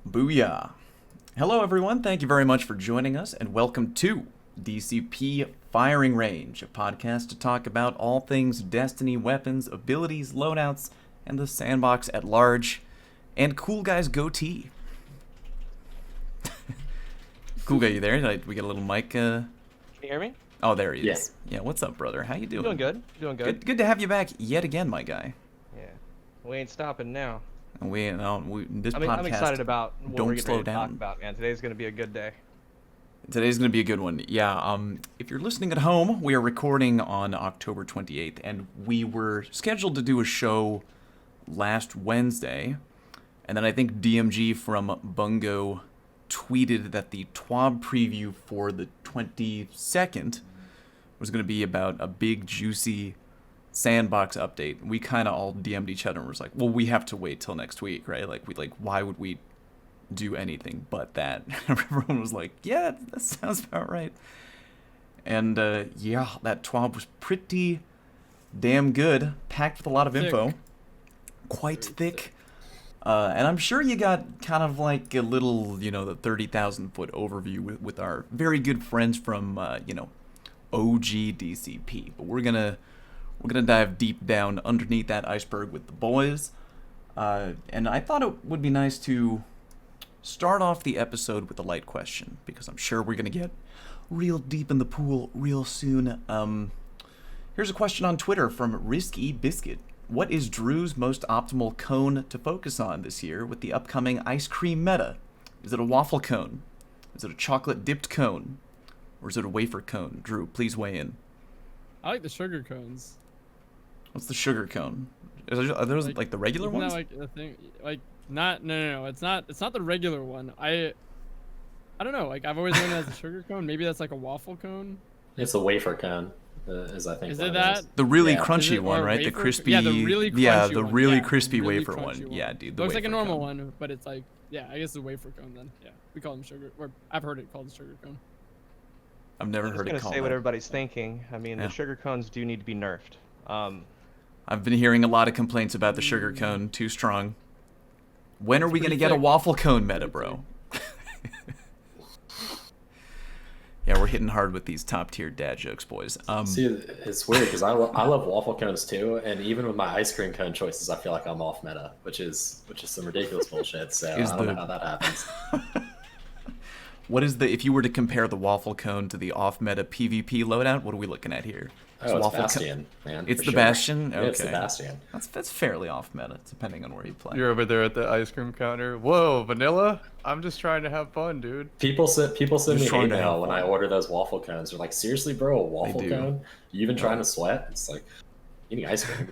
Booyah. Hello everyone, thank you very much for joining us, and welcome to DCP Firing Range, a podcast to talk about all things Destiny, weapons, abilities, loadouts, and the sandbox at large, and Cool Guy's goatee. Cool Guy, you there? We get a little mic, Can you hear me? Oh, there he is. Yes. Yeah, what's up, brother? How you doing? Doing good. Doing good. Good to have you back yet again, my guy. Yeah. We ain't stopping now. This I'm podcast, excited about what don't we're getting slow ready to talk down. about, man. Today's going to be a good day. Today's going to be a good one. Yeah, if you're listening at home, we are recording on October 28th, and we were scheduled to do a show last Wednesday, and then I think DMG from Bungo tweeted that the TWAB preview for the 22nd was going to be about a big, juicy sandbox update. We kind of all DM'd each other and was like, well, we have to wait till next week, right? Why would we do anything but that? Everyone was like, yeah, that sounds about right. And yeah, that TWAB was pretty damn good, packed with a lot of info, quite thick. And I'm sure you got kind of like a little, the 30,000 foot overview with our very good friends from, OG DCP. But we're gonna dive deep down underneath that iceberg with the boys. And I thought it would be nice to start off the episode with a light question, because I'm sure we're going to get real deep in the pool real soon. Here's a question on Twitter from Risky Biscuit. What is Drew's most optimal cone to focus on this year with the upcoming ice cream meta? Is it a waffle cone? Is it a chocolate dipped cone? Or is it a wafer cone? Drew, please weigh in. I like the sugar cones. What's the sugar cone? Are those like the regular Isn't ones? that like the thing? Like no. It's not the regular one. I don't know. Like I've always known it as a sugar cone. Maybe that's like a waffle cone. It's a wafer cone, I think. Is what it that? The really Yeah. Is crunchy it- one, or right? The wafer- crispy. Yeah, the really crunchy yeah, the one. really Yeah, crispy really wafer crunchy one. Yeah, dude. The Looks like a wafer normal cone. one, but it's like, yeah, I guess it's a wafer cone then. Yeah, we call them sugar. Or I've heard it called a sugar cone. I've never I'm just heard going it to called say what that. everybody's thinking. I mean, Yeah. the sugar cones do need to be nerfed. I've been hearing a lot of complaints about the sugar cone. Too strong. When are we going to pretty get a thick. waffle cone meta, bro? Yeah, we're hitting hard with these top tier dad jokes, boys. See, it's weird because I love waffle cones too, and even with my ice cream cone choices, I feel like I'm off meta, which is some ridiculous bullshit. So I don't know how that happens. What is if you were to compare the waffle cone to the off meta PvP loadout, what are we looking at here? Oh, it's waffle Bastion, man. It's for the sure. Bastion? Yeah, it's the Okay. Bastion. That's fairly off meta, depending on where you play. You're over there at the ice cream counter. Whoa, vanilla? I'm just trying to have fun, dude. People send me Just trying hate to have mail when I fun. order those waffle cones. They're like, seriously, bro, a waffle do. cone? You even trying to sweat? It's like eating ice cream.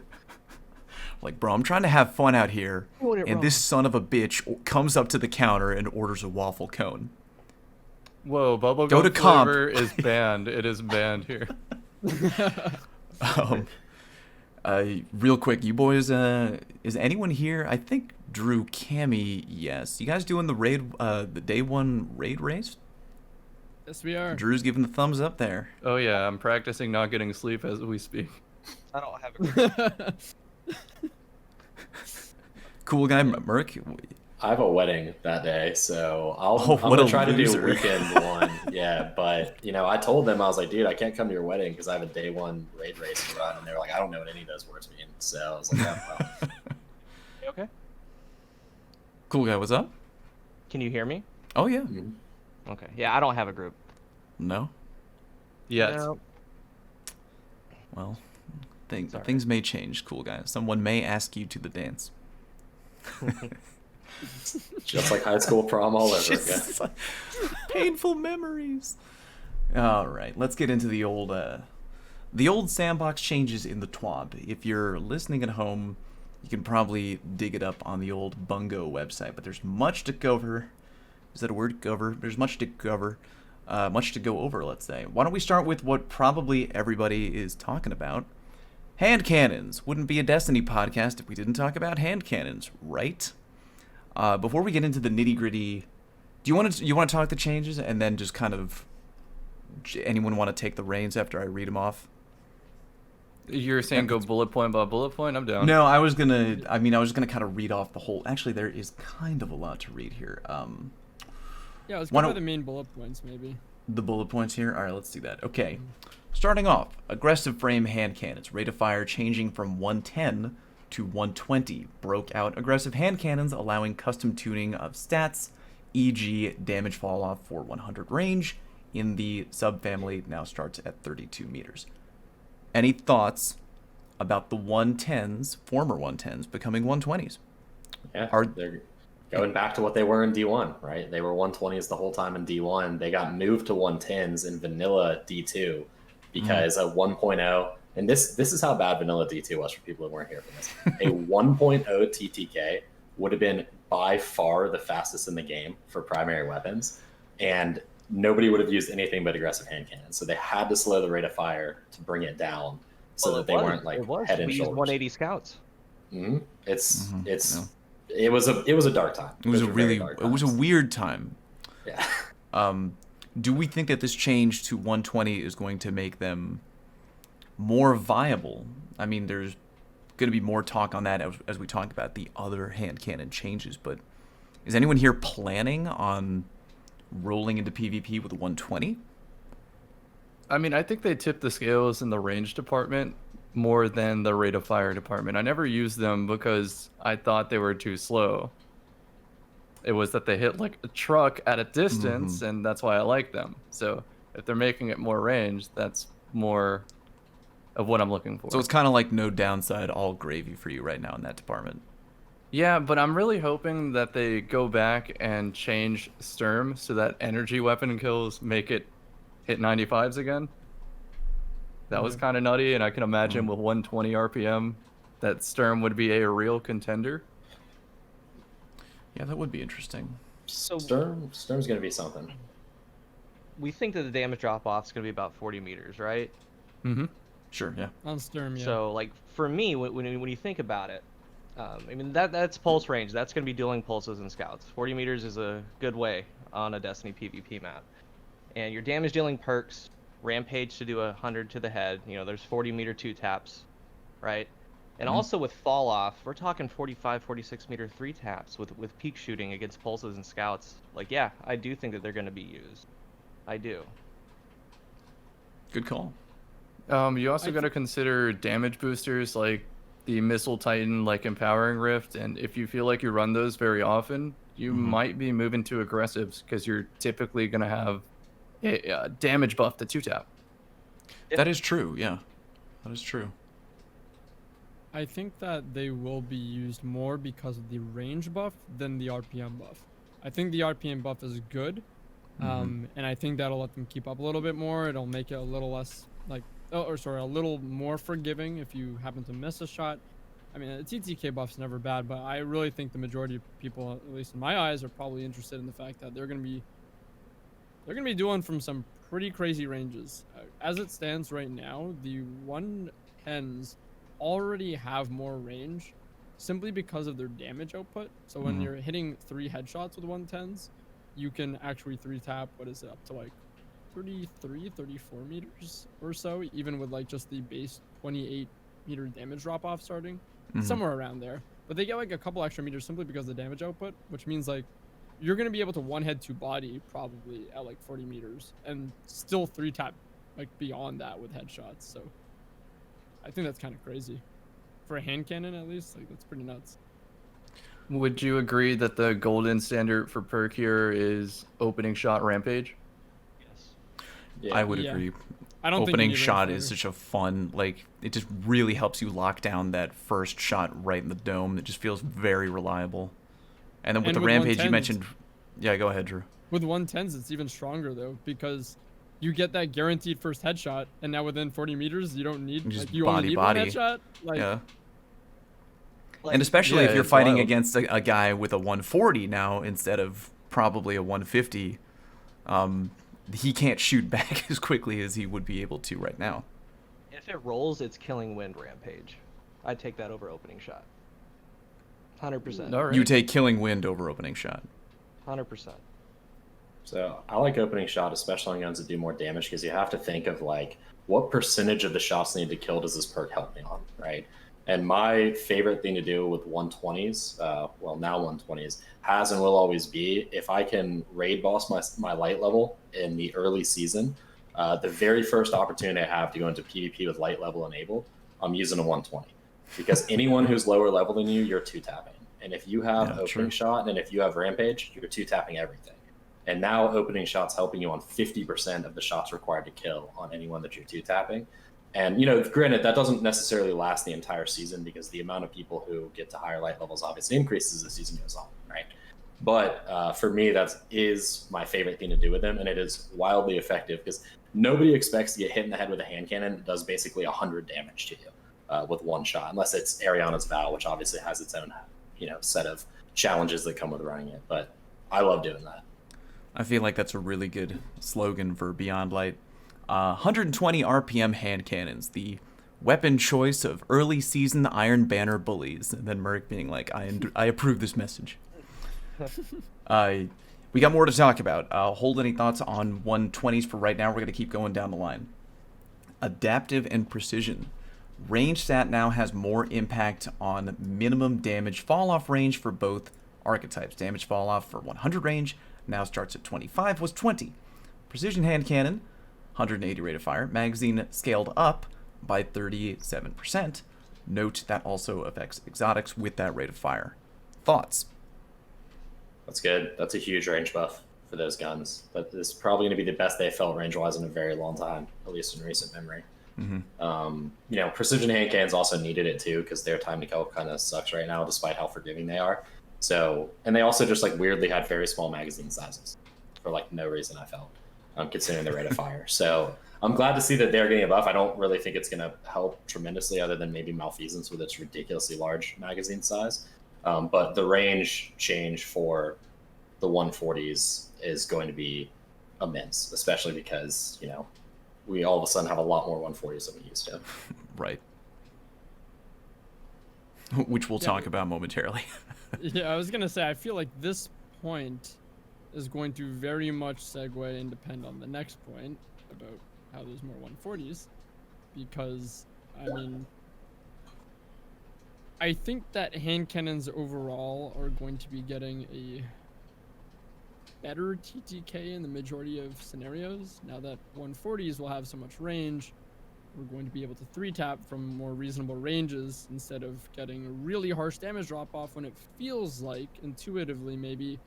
Like, bro, I'm trying to have fun out here, Doing it and wrong. this son of a bitch comes up to the counter and orders a waffle cone. Whoa, bubblegum Go to comp. flavor is banned. It is banned here. Real quick, you boys, is anyone here? I think Drew, Cammy, yes. You guys doing the raid, the day one raid race? Yes, we are. Drew's giving the thumbs up there. Oh yeah, I'm practicing not getting sleep as we speak. I don't have a Cool guy, Merc. I have a wedding that day, so I'm what gonna a try to loser. do weekend one. Yeah, but I told them I was like, dude, I can't come to your wedding because I have a day one raid race to run, and they were like, I don't know what any of those words mean. So I was like, yeah, well. You okay? Cool guy, what's up? Can you hear me? Oh, yeah. Mhm. Okay. Yeah, I don't have a group. No? Yes. No. Well, Sorry. things may change, cool guy. Someone may ask you to the dance. Just like high school prom all over again. Just like painful memories. All right, let's get into the old sandbox changes in the TWAB. If you're listening at home, you can probably dig it up on the old Bungo website, but there's much to cover. Is that a word? Cover? There's much to cover. Much to go over, let's say. Why don't we start with what probably everybody is talking about? Hand cannons. Wouldn't be a Destiny podcast if we didn't talk about hand cannons, right? Before we get into the nitty gritty, do you want to talk the changes and then just kind of anyone want to take the reins after I read them off? You're saying go bullet point by bullet point? I'm down. No, I was gonna kind of read off the whole. Actually, there is kind of a lot to read here. Yeah, let's Why go by don't- the main bullet points, maybe. The bullet points here. All right, let's do that. Okay, starting off, aggressive frame hand cannons. Rate of fire changing from 110 to 120. Broke out aggressive hand cannons, allowing custom tuning of stats, e.g., damage fall off for 100 range. In the subfamily, now starts at 32 meters. Any thoughts about the 110s, former 110s, becoming 120s? Yeah, Are- they're going back to what they were in D1, right? They were 120s the whole time in D1. They got moved to 110s in vanilla D2 because a 1.0, and this is how bad vanilla D2 was for people who weren't here for this. A 1.0 TTK would have been by far the fastest in the game for primary weapons, and nobody would have used anything but aggressive hand cannons. So they had to slow the rate of fire to bring it down so Well, that they weren't like head and we used shoulders. 180 scouts. It's yeah. it was a dark time. It was a very really, dark it was a times. weird time. Yeah. Do we think that this change to 120 is going to make them more viable? I mean, there's going to be more talk on that as we talk about the other hand cannon changes, but is anyone here planning on rolling into PvP with a 120? I mean, I think they tipped the scales in the range department more than the rate of fire department. I never used them because I thought they were too slow. It was that they hit like a truck at a distance, and that's why I like them. So if they're making it more range, that's more of what I'm looking for. So it's kind of like no downside, all gravy for you right now in that department. Yeah, but I'm really hoping that they go back and change Sturm so that energy weapon kills make it hit 95s again. That was kind of nutty, and I can imagine with 120 RPM that Sturm would be a real contender. Yeah, that would be interesting. So Sturm's going to be something. we think that the damage drop off is going to be about 40 meters, right? Mm-hmm. Sure, yeah. On Sturm, yeah. So like for me, when you think about it, I mean that's pulse range. That's going to be dueling pulses and scouts. 40 meters is a good way on a Destiny PvP map. And your damage dealing perks, Rampage to do 100 to the head. You know, there's 40 meter 2 taps, right? And also with fall off, we're talking 45, 46 meter 3 taps with peak shooting against pulses and scouts. Like, yeah, I do think that they're going to be used. I do. Good call. You also got to consider damage boosters like the Missile Titan, like Empowering Rift, and if you feel like you run those very often, you might be moving to aggressives because you're typically going to have a damage buff to 2-tap. That is true, yeah. That is true. I think that they will be used more because of the range buff than the RPM buff. I think the RPM buff is good, and I think that'll let them keep up a little bit more. It'll make it a little less a little more forgiving if you happen to miss a shot. I mean, a TTK buff's never bad, but I really think the majority of people, at least in my eyes, are probably interested in the fact that they're gonna be doing from some pretty crazy ranges. As it stands right now, the 110s already have more range simply because of their damage output. So when you're hitting 3 headshots with 110s, you can actually 3-tap, what is it, up to like 33, 34 meters or so, even with like just the base 28 meter damage drop off starting, somewhere around there. But they get like a couple extra meters simply because of the damage output, which means like you're going to be able to 1-head 2-body probably at like 40 meters and still 3-tap like beyond that with headshots. So I think that's kind of crazy for a hand cannon, at least. Like, that's pretty nuts. Would you agree that the golden standard for perk here is opening shot Rampage? Yes. Yeah. I would Yeah. agree. I don't Opening think you need shot rangefinder. is such a fun, like, it just really helps you lock down that first shot right in the dome. It just feels very reliable. And then with And the with Rampage you 110s mentioned, yeah, go ahead, Drew. With 110s, it's even stronger though, because you get that guaranteed first headshot, and now within 40 meters, you don't need, You just like, you only body need body. one headshot. Like, Yeah. Like, And especially Yeah, if you're it's fighting wild. against a guy with a 140 now instead of probably a 150, he can't shoot back as quickly as he would be able to right now. if it rolls, it's killing wind Rampage. I'd take that over opening shot. 100%. All right. You take killing wind over opening shot. 100%. So I like opening shot, especially on guns that do more damage, because you have to think of like what percentage of the shots needed to kill does this perk help me on, right? And my favorite thing to do with 120s, well now 120s, has and will always be if I can raid boss my light level in the early season, the very first opportunity I have to go into PvP with light level enabled, I'm using a 120. Because anyone who's lower level than you, you're two tapping. And if you have opening shot and if you have Rampage, you're two tapping everything. And now opening shots helping you on 50% of the shots required to kill on anyone that you're two tapping. And, you know, granted, that doesn't necessarily last the entire season because the amount of people who get to higher light levels obviously increases as the season goes on, right? But for me, that is my favorite thing to do with them, and it is wildly effective because nobody expects to get hit in the head with a hand cannon that does basically 100 damage to you with one shot, unless it's Ariana's Vow, which obviously has its own, you know, set of challenges that come with running it. But I love doing that. I feel like that's a really good slogan for Beyond Light. 120 RPM hand cannons, the weapon choice of early season Iron Banner bullies. And then Merc being like, I approve this message. We got more to talk about. Hold any thoughts on 120s for right now. We're going to keep going down the line. Adaptive and precision. Range stat now has more impact on minimum damage fall off range for both archetypes. Damage fall off for 100 range now starts at 25, was 20. Precision hand cannon, 180 rate of fire. Magazine scaled up by 37%. Note that also affects exotics with that rate of fire. Thoughts? That's good. That's a huge range buff for those guns. That is probably going to be the best they felt range-wise in a very long time, at least in recent memory. Mm-hmm. You know, precision hand cannons also needed it too because their time to kill kind of sucks right now, despite how forgiving they are. So, and they also just like weirdly had very small magazine sizes for like no reason I felt, considering the rate of fire. So I'm glad to see that they're getting a buff. I don't really think it's going to help tremendously other than maybe Malfeasance with its ridiculously large magazine size. But the range change for the 140s is going to be immense, especially because, you know, we all of a sudden have a lot more 140s than we used to. Right. Which we'll talk about momentarily. Yeah, I was going to say, I feel like this point is going to very much segue and depend on the next point about how there's more 140s. Because, I mean, I think that hand cannons overall are going to be getting a better TTK in the majority of scenarios. Now that 140s will have so much range, we're going to be able to 3-tap from more reasonable ranges instead of getting a really harsh damage drop-off when it feels like, intuitively maybe,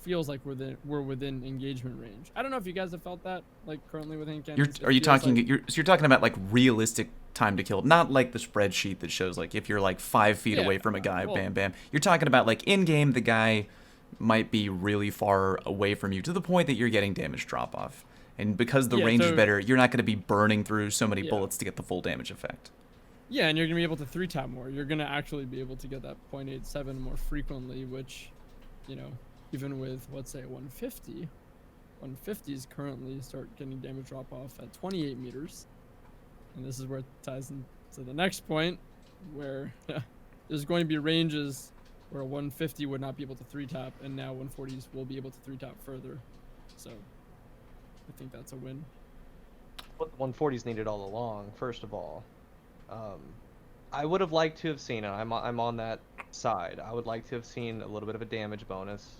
feels like we're within engagement range. I don't know if you guys have felt that, like, currently with hand cannons. You're talking about, like, realistic time to kill, not like the spreadsheet that shows, like, if you're, like, 5 feet away from a guy, bam, bam. You're talking about, like, in-game, the guy might be really far away from you to the point that you're getting damage drop-off. And because the range is better, you're not going to be burning through so many bullets to get the full damage effect. Yeah, and you're going to be able to 3-tap more. You're going to actually be able to get that 0.87 more frequently, which, you know, even with, let's say, 150, 150s currently start getting damage drop-off at 28 meters. And this is where it ties into the next point, where there's going to be ranges where a 150 would not be able to 3-tap, and now 140s will be able to 3-tap further. So I think that's a win. What the 140s needed all along, first of all. I would have liked to have seen it. I'm on that side. I would like to have seen a little bit of a damage bonus.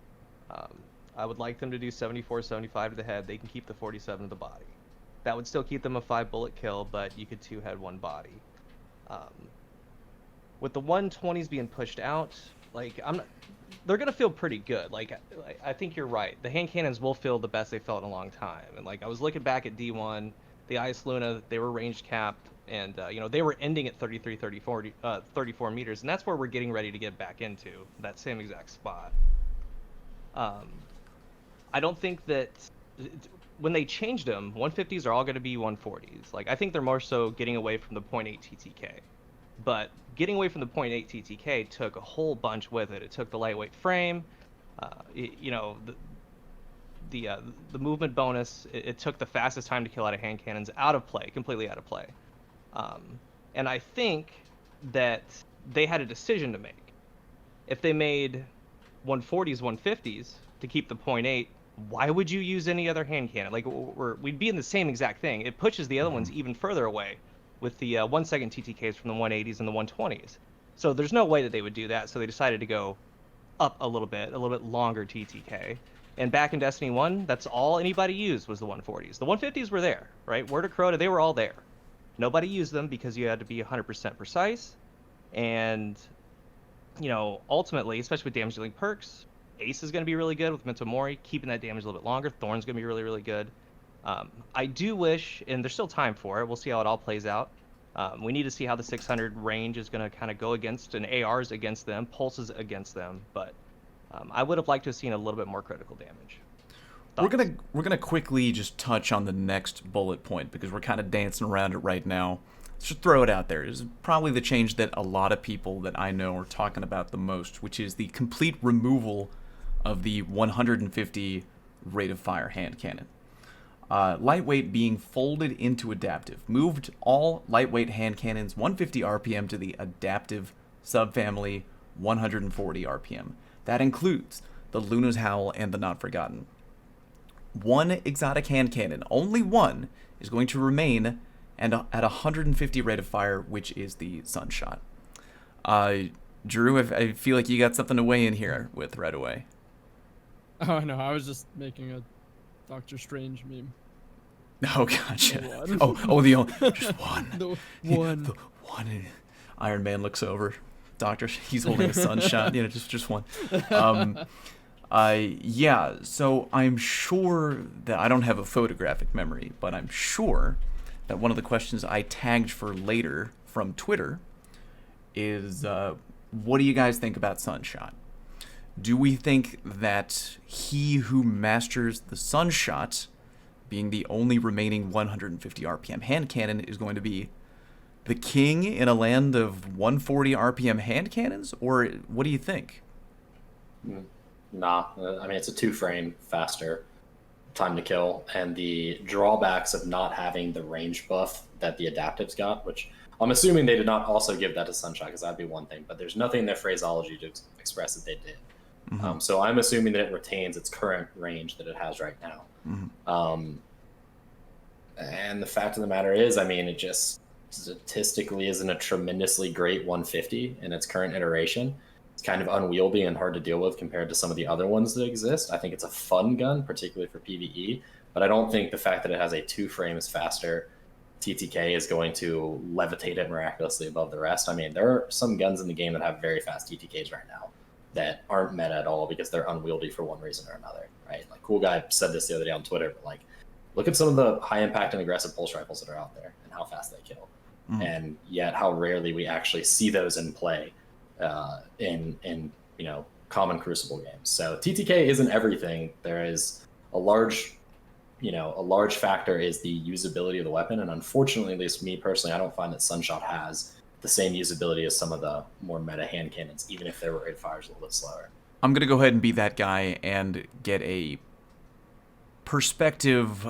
I would like them to do 74, 75 to the head. They can keep the 47 to the body. That would still keep them a 5-bullet kill, but you could 2-head 1 body. With the 120s being pushed out, like, they're gonna feel pretty good. Like, I think you're right. The hand cannons will feel the best they felt in a long time. And like, I was looking back at D1, the Ice Luna, they were range capped, and you know, they were ending at 33, 34 meters, and that's where we're getting ready to get back into that same exact spot. I don't think that when they changed them, 150s are all going to be 140s. Like, I think they're more so getting away from the 0.8 TTK. But getting away from the 0.8 TTK took a whole bunch with it. It took the lightweight frame, you know, the movement bonus. It took the fastest time to kill out of hand cannons out of play, completely out of play. And I think that they had a decision to make. If they made 140s, 150s to keep the 0.8 why would you use any other hand cannon? Like we'd be in the same exact thing. It pushes the other ones even further away with the 1 second TTKs from the 180s and the 120s. So there's no way that they would do that. So they decided to go up a little bit longer TTK. And back in Destiny 1, that's all anybody used was the 140s. The 150s were there, right? Word of Crota, they were all there. Nobody used them because you had to be 100% precise. And, you know, ultimately, especially with damage dealing perks, Ace is going to be really good with Memento Mori, keeping that damage a little bit longer. Thorn's going to be really, really good. I do wish, and there's still time for it, we'll see how it all plays out. We need to see how the 600 range is going to kind of go against, and ARs against them, pulses against them, but I would have liked to have seen a little bit more critical damage. Thoughts? We're gonna quickly just touch on the next bullet point because we're kind of dancing around it right now. Let's just throw it out there. It's probably the change that a lot of people that I know are talking about the most, which is the complete removal of the 150 rate of fire hand cannon. Lightweight being folded into adaptive. Moved all lightweight hand cannons 150 RPM to the adaptive subfamily 140 RPM. That includes the Luna's Howl and the Not Forgotten. One exotic hand cannon, only one, is going to remain and at 150 rate of fire, which is the Sunshot. Drew, I feel like you got something to weigh in here with right away. Oh no, I was just making a Doctor Strange meme. Oh, gotcha. The Just one. The one. The one. Iron Man looks over. Doctor, he's holding a Sunshot. You know, just one. Yeah, so I'm sure that I don't have a photographic memory, but I'm sure that one of the questions I tagged for later from Twitter is, what do you guys think about Sunshot? Do we think that he who masters the Sunshot, being the only remaining 150 RPM hand cannon, is going to be the king in a land of 140 RPM hand cannons? Or what do you think? Nah, I mean, it's a 2-frame faster time to kill, and the drawbacks of not having the range buff that the adaptives got, which I'm assuming they did not also give that to Sunshot, because that'd be one thing, but there's nothing in their phraseology to express that they did. Mm-hmm. So I'm assuming that it retains its current range that it has right now. Mm-hmm. And the fact of the matter is, I mean, it just statistically isn't a tremendously great 150 in its current iteration. It's kind of unwieldy and hard to deal with compared to some of the other ones that exist. I think it's a fun gun, particularly for PvE, but I don't think the fact that it has a 2 frames faster TTK is going to levitate it miraculously above the rest. I mean, there are some guns in the game that have very fast TTKs right now that aren't meta at all because they're unwieldy for one reason or another, right? Like, Cool Guy said this the other day on Twitter, but like, look at some of the high impact and aggressive pulse rifles that are out there and how fast they kill. Mm-hmm. And yet how rarely we actually see those in play in you know, common Crucible games. So TTK isn't everything. There is a large factor is the usability of the weapon, and unfortunately, at least me personally, I don't find that Sunshot has the same usability as some of the more meta hand cannons, even if their rate of fire is a little bit slower. I'm gonna go ahead and be that guy and get a perspective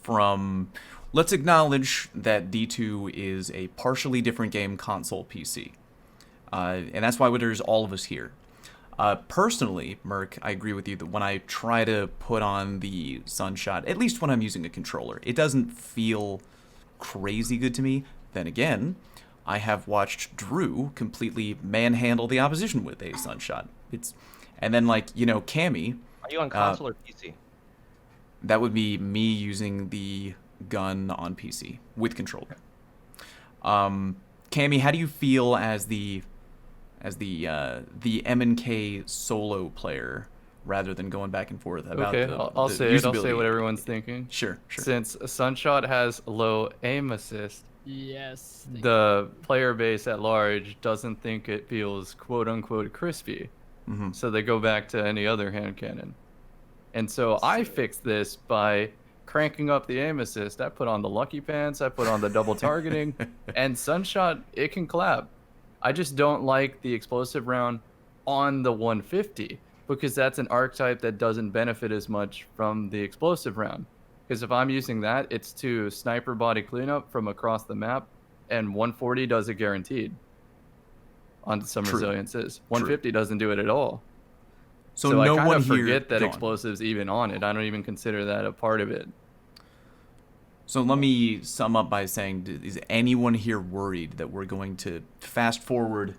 from. Let's acknowledge that D2 is a partially different game, console, PC. And that's why there's all of us here. Personally, Merc, I agree with you that when I try to put on the Sunshot, at least when I'm using a controller, it doesn't feel crazy good to me. Then again, I have watched Drew completely manhandle the opposition with a Sunshot. And then, like, you know, Cammy... Are you on console or PC? That would be me using the gun on PC with controller. Cammy, how do you feel as the M&K solo player rather than going back and forth about okay, I'll the say it. I'll say usability? what everyone's thinking. Sure. Since Sunshot has low aim assist, Yes. the player base at large doesn't think it feels quote unquote crispy. Mm-hmm. So they go back to any other hand cannon. And so I fixed this by cranking up the aim assist. I put on the Lucky Pants, I put on the double targeting, and Sunshot, it can clap. I just don't like the explosive round on the 150 because that's an archetype that doesn't benefit as much from the explosive round. Because if I'm using that, it's to sniper body cleanup from across the map, and 140 does it guaranteed on some True. resiliences. 150 doesn't do it at all. So I no kind one of here. forget that go on. explosive's even on it. I don't even consider that a part of it. So let me sum up by saying, is anyone here worried that we're going to fast forward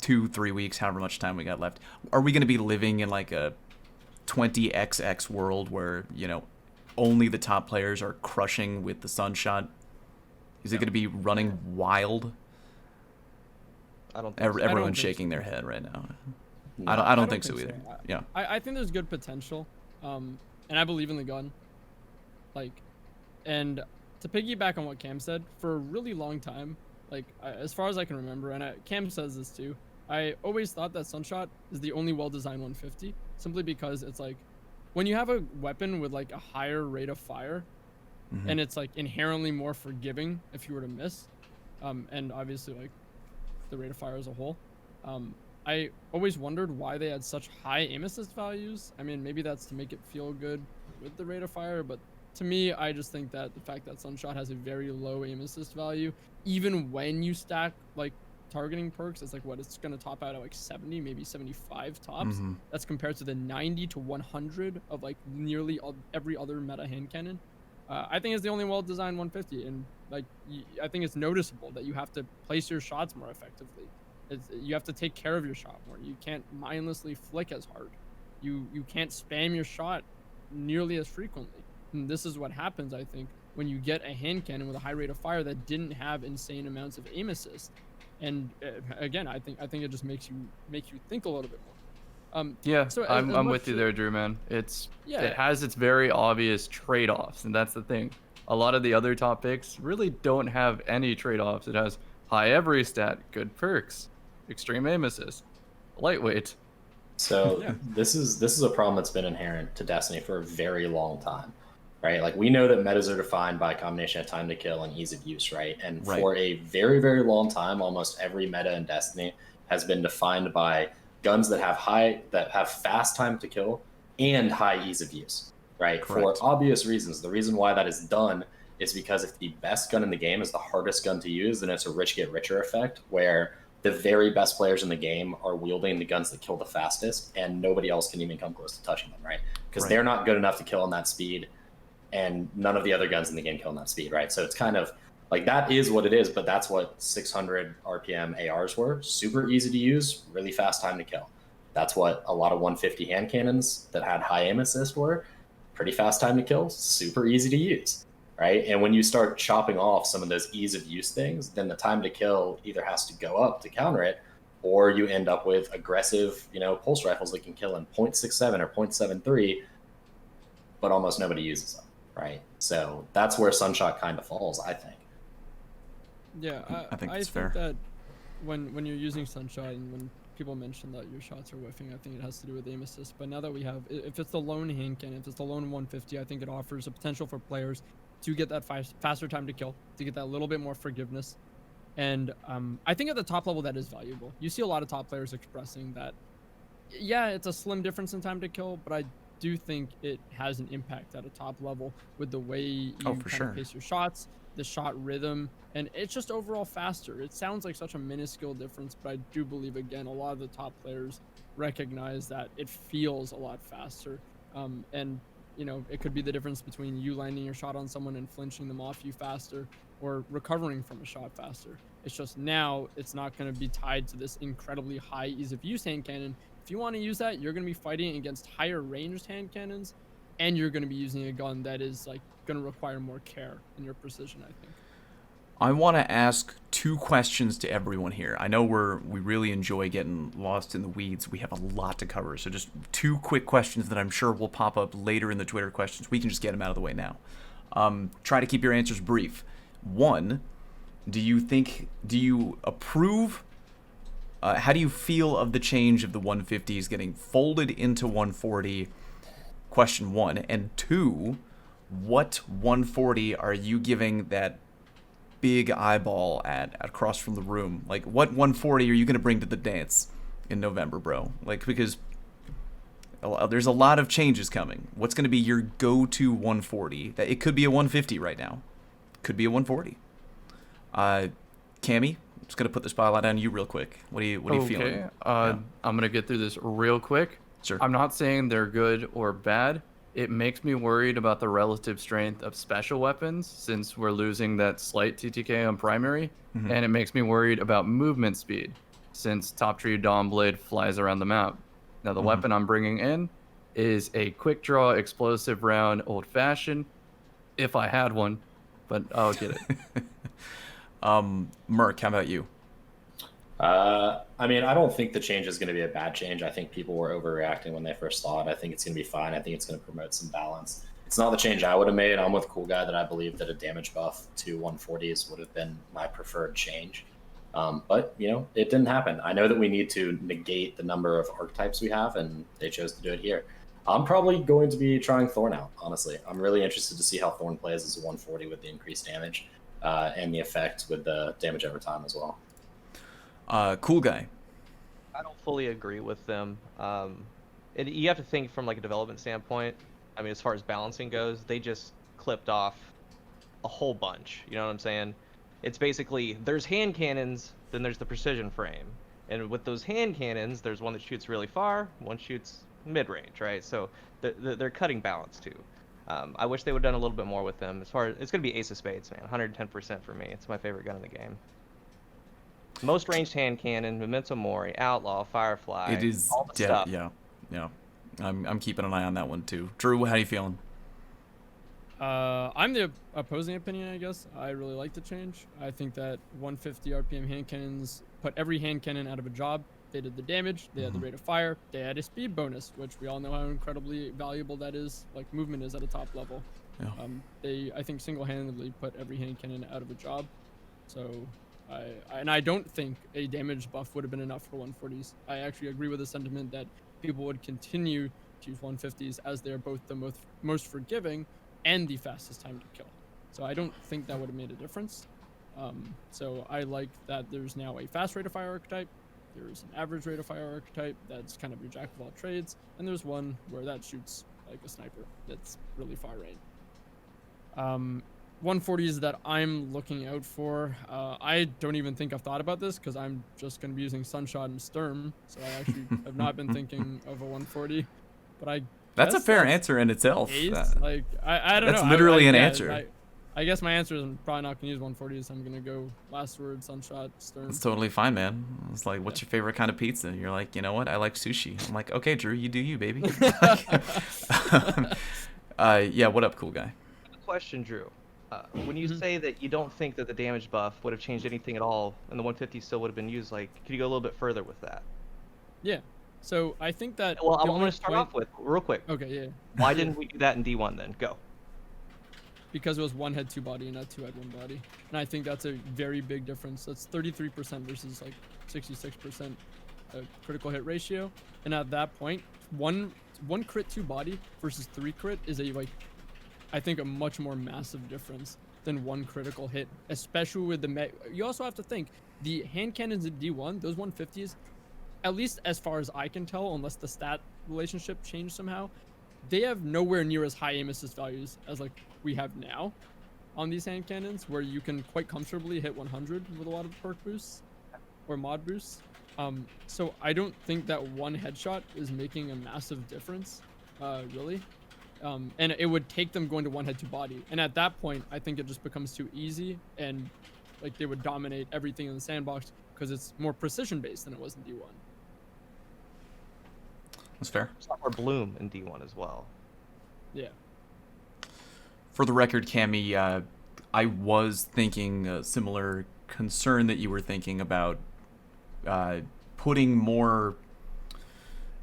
2-3 weeks, however much time we got left? Are we going to be living in like a 20XX world where, you know, only the top players are crushing with the Sunshot? Is it going to be running wild? I don't think so. Everyone's think shaking their head right now. No. I don't think so either. Yeah. I think there's good potential, and I believe in the gun. Like, and to piggyback on what Cam said, for a really long time, like as far as I can remember, and Cam says this too, I always thought that Sunshot is the only well-designed 150, simply because it's like, when you have a weapon with like a higher rate of fire, and it's like inherently more forgiving if you were to miss, and obviously like the rate of fire as a whole, I always wondered why they had such high aim assist values. I mean, maybe that's to make it feel good with the rate of fire, but to me, I just think that the fact that Sunshot has a very low aim assist value, even when you stack like targeting perks, it's like what, it's going to top out at like 70, maybe 75 tops. That's compared to the 90 to 100 of like nearly every other meta hand cannon. I think it's the only well-designed 150, and like I think it's noticeable that you have to place your shots more effectively. You have to take care of your shot more. You can't mindlessly flick as hard. You can't spam your shot nearly as frequently. And this is what happens, I think, when you get a hand cannon with a high rate of fire that didn't have insane amounts of aim assist. And again, I think it just makes you think a little bit more. Yeah, so I'm with you there, Drew, man. It has its very obvious trade-offs, and that's the thing. A lot of the other top picks really don't have any trade-offs. It has high every stat, good perks, extreme aim assist, lightweight. So this is a problem that's been inherent to Destiny for a very long time, right? Like, we know that metas are defined by a combination of time to kill and ease of use, right? And for a very, very long time, almost every meta in Destiny has been defined by guns that have fast time to kill and high ease of use, right? Correct. For obvious reasons. The reason why that is done is because if the best gun in the game is the hardest gun to use, then it's a rich get richer effect, where the very best players in the game are wielding the guns that kill the fastest, and nobody else can even come close to touching them, right? Because they're not good enough to kill on that speed, and none of the other guns in the game kill on that speed, right? So it's kind of like, that is what it is, but that's what 600 RPM ARs were. Super easy to use, really fast time to kill. That's what a lot of 150 hand cannons that had high aim assist were. Pretty fast time to kill, super easy to use, right? And when you start chopping off some of those ease of use things, then the time to kill either has to go up to counter it, or you end up with aggressive, pulse rifles that can kill in 0.67 or 0.73, but almost nobody uses them, right? So that's where Sunshot kind of falls, I think. Yeah, I think I that's think fair. that when you're using Sunshot and when people mention that your shots are whiffing, I think it has to do with aim assist. But now that we have, if it's the lone hand cannon, if it's the lone 150, I think it offers a potential for players to get that faster time to kill, to get that little bit more forgiveness. And I think at the top level that is valuable. You see a lot of top players expressing that, yeah, it's a slim difference in time to kill, but I do think it has an impact at a top level with the way you kind of pace your shots, the shot rhythm, and it's just overall faster. It sounds like such a minuscule difference, but I do believe, again, a lot of the top players recognize that it feels a lot faster. And it could be the difference between you landing your shot on someone and flinching them off you faster, or recovering from a shot faster. It's just now it's not going to be tied to this incredibly high ease of use hand cannon. If you want to use that, you're going to be fighting against higher ranged hand cannons, and you're going to be using a gun that is like going to require more care in your precision, I think. I want to ask two questions to everyone here. I know we really enjoy getting lost in the weeds. We have a lot to cover, so just two quick questions that I'm sure will pop up later in the Twitter questions. We can just get them out of the way now. Try to keep your answers brief. One, do you approve? How do you feel of the change of the 150s getting folded into 140? Question one. And two, what 140 are you giving that big eyeball at across from the room? Like, what 140 are you going to bring to the dance in November, bro? Like, because there's a lot of changes coming. What's going to be your go-to 140? That it could be a 150 right now. Could be a 140. Cammy, just going to put the spotlight on you real quick. What are you feeling? I'm going to get through this real quick. Sure. I'm not saying they're good or bad. It makes me worried about the relative strength of special weapons since we're losing that slight TTK on primary, Mhm. and it makes me worried about movement speed since Top Tree Dawn Blade flies around the map. Now the weapon I'm bringing in is a quick draw explosive round old fashioned, if I had one, but I'll get it. Merc, how about you? I mean, I don't think the change is going to be a bad change. I think people were overreacting when they first saw it. I think it's going to be fine. I think it's going to promote some balance. It's not the change I would have made. I'm with Cool Guy that I believe that a damage buff to 140s would have been my preferred change. But, you know, it didn't happen. I know that we need to negate the number of archetypes we have, and they chose to do it here. I'm probably going to be trying Thorn out, honestly. I'm really interested to see how Thorn plays as a 140 with the increased damage and the effect with the damage over time as well. Cool Guy. I don't fully agree with them. You have to think from like a development standpoint. I mean, as far as balancing goes, they just clipped off a whole bunch. You know what I'm saying? It's basically there's hand cannons, then there's the precision frame, and with those hand cannons, there's one that shoots really far, one shoots mid-range, right? So they're cutting balance too. I wish they would have done a little bit more with them. As far as it's gonna be Ace of Spades, man, 110% for me. It's my favorite gun in the game. Most ranged hand cannon, Memento Mori, Outlaw, Firefly. It is, all the stuff. yeah. I'm keeping an eye on that one too. Drew, how you feeling? I'm the opposing opinion, I guess. I really like the change. I think that 150 RPM hand cannons put every hand cannon out of a job. They did the damage, they had the rate of fire, they had a speed bonus, which we all know how incredibly valuable that is. Like, movement is at a top level. Yeah. They, I think, single-handedly put every hand cannon out of a job. So, I don't think a damage buff would have been enough for 140s. I actually agree with the sentiment that people would continue to use 150s as they're both the most forgiving and the fastest time to kill. So I don't think that would have made a difference. So I like that there's now a fast rate of fire archetype, there's an average rate of fire archetype that's kind of your jack of all trades, and there's one where that shoots like a sniper that's really far range. 140s that I'm looking out for, I don't even think I've thought about this because I'm just going to be using Sunshot and Sturm, so I actually have not been thinking of a 140, but That's a fair answer in itself. Ace? Like, I don't know. That's literally an yeah, answer. I guess my answer is I'm probably not going to use 140s. I'm going to go last word, Sunshot, Stern. It's totally fine, man. It's like, what's your favorite kind of pizza? You're like, you know what? I like sushi. I'm like, okay, Drew, you do you, baby. Yeah, what up, Cool Guy? Question, Drew. When you say that you don't think that the damage buff would have changed anything at all, and the 150 still would have been used, like, could you go a little bit further with that? Yeah. So I think that. Well, I'm going to start off with real quick. Okay, yeah. Why didn't we do that in D1 then? Go. Because it was one head, two body, and not two head, one body. And I think that's a very big difference. That's 33% versus like 66% critical hit ratio. And at that point, one crit, two body versus three crit is I think a much more massive difference than one critical hit, especially with the you also have to think the hand cannons in D1, those 150s, at least as far as I can tell, unless the stat relationship changed somehow, they have nowhere near as high aim assist values as like we have now on these hand cannons, where you can quite comfortably hit 100 with a lot of perk boosts or mod boosts. So I don't think that one headshot is making a massive difference, really. And it would take them going to one head, two body. And at that point, I think it just becomes too easy, and like they would dominate everything in the sandbox because it's more precision based than it was in D1. That's fair. There's a lot more bloom in D1 as well. Yeah. For the record, Cammy, I was thinking a similar concern that you were thinking about putting more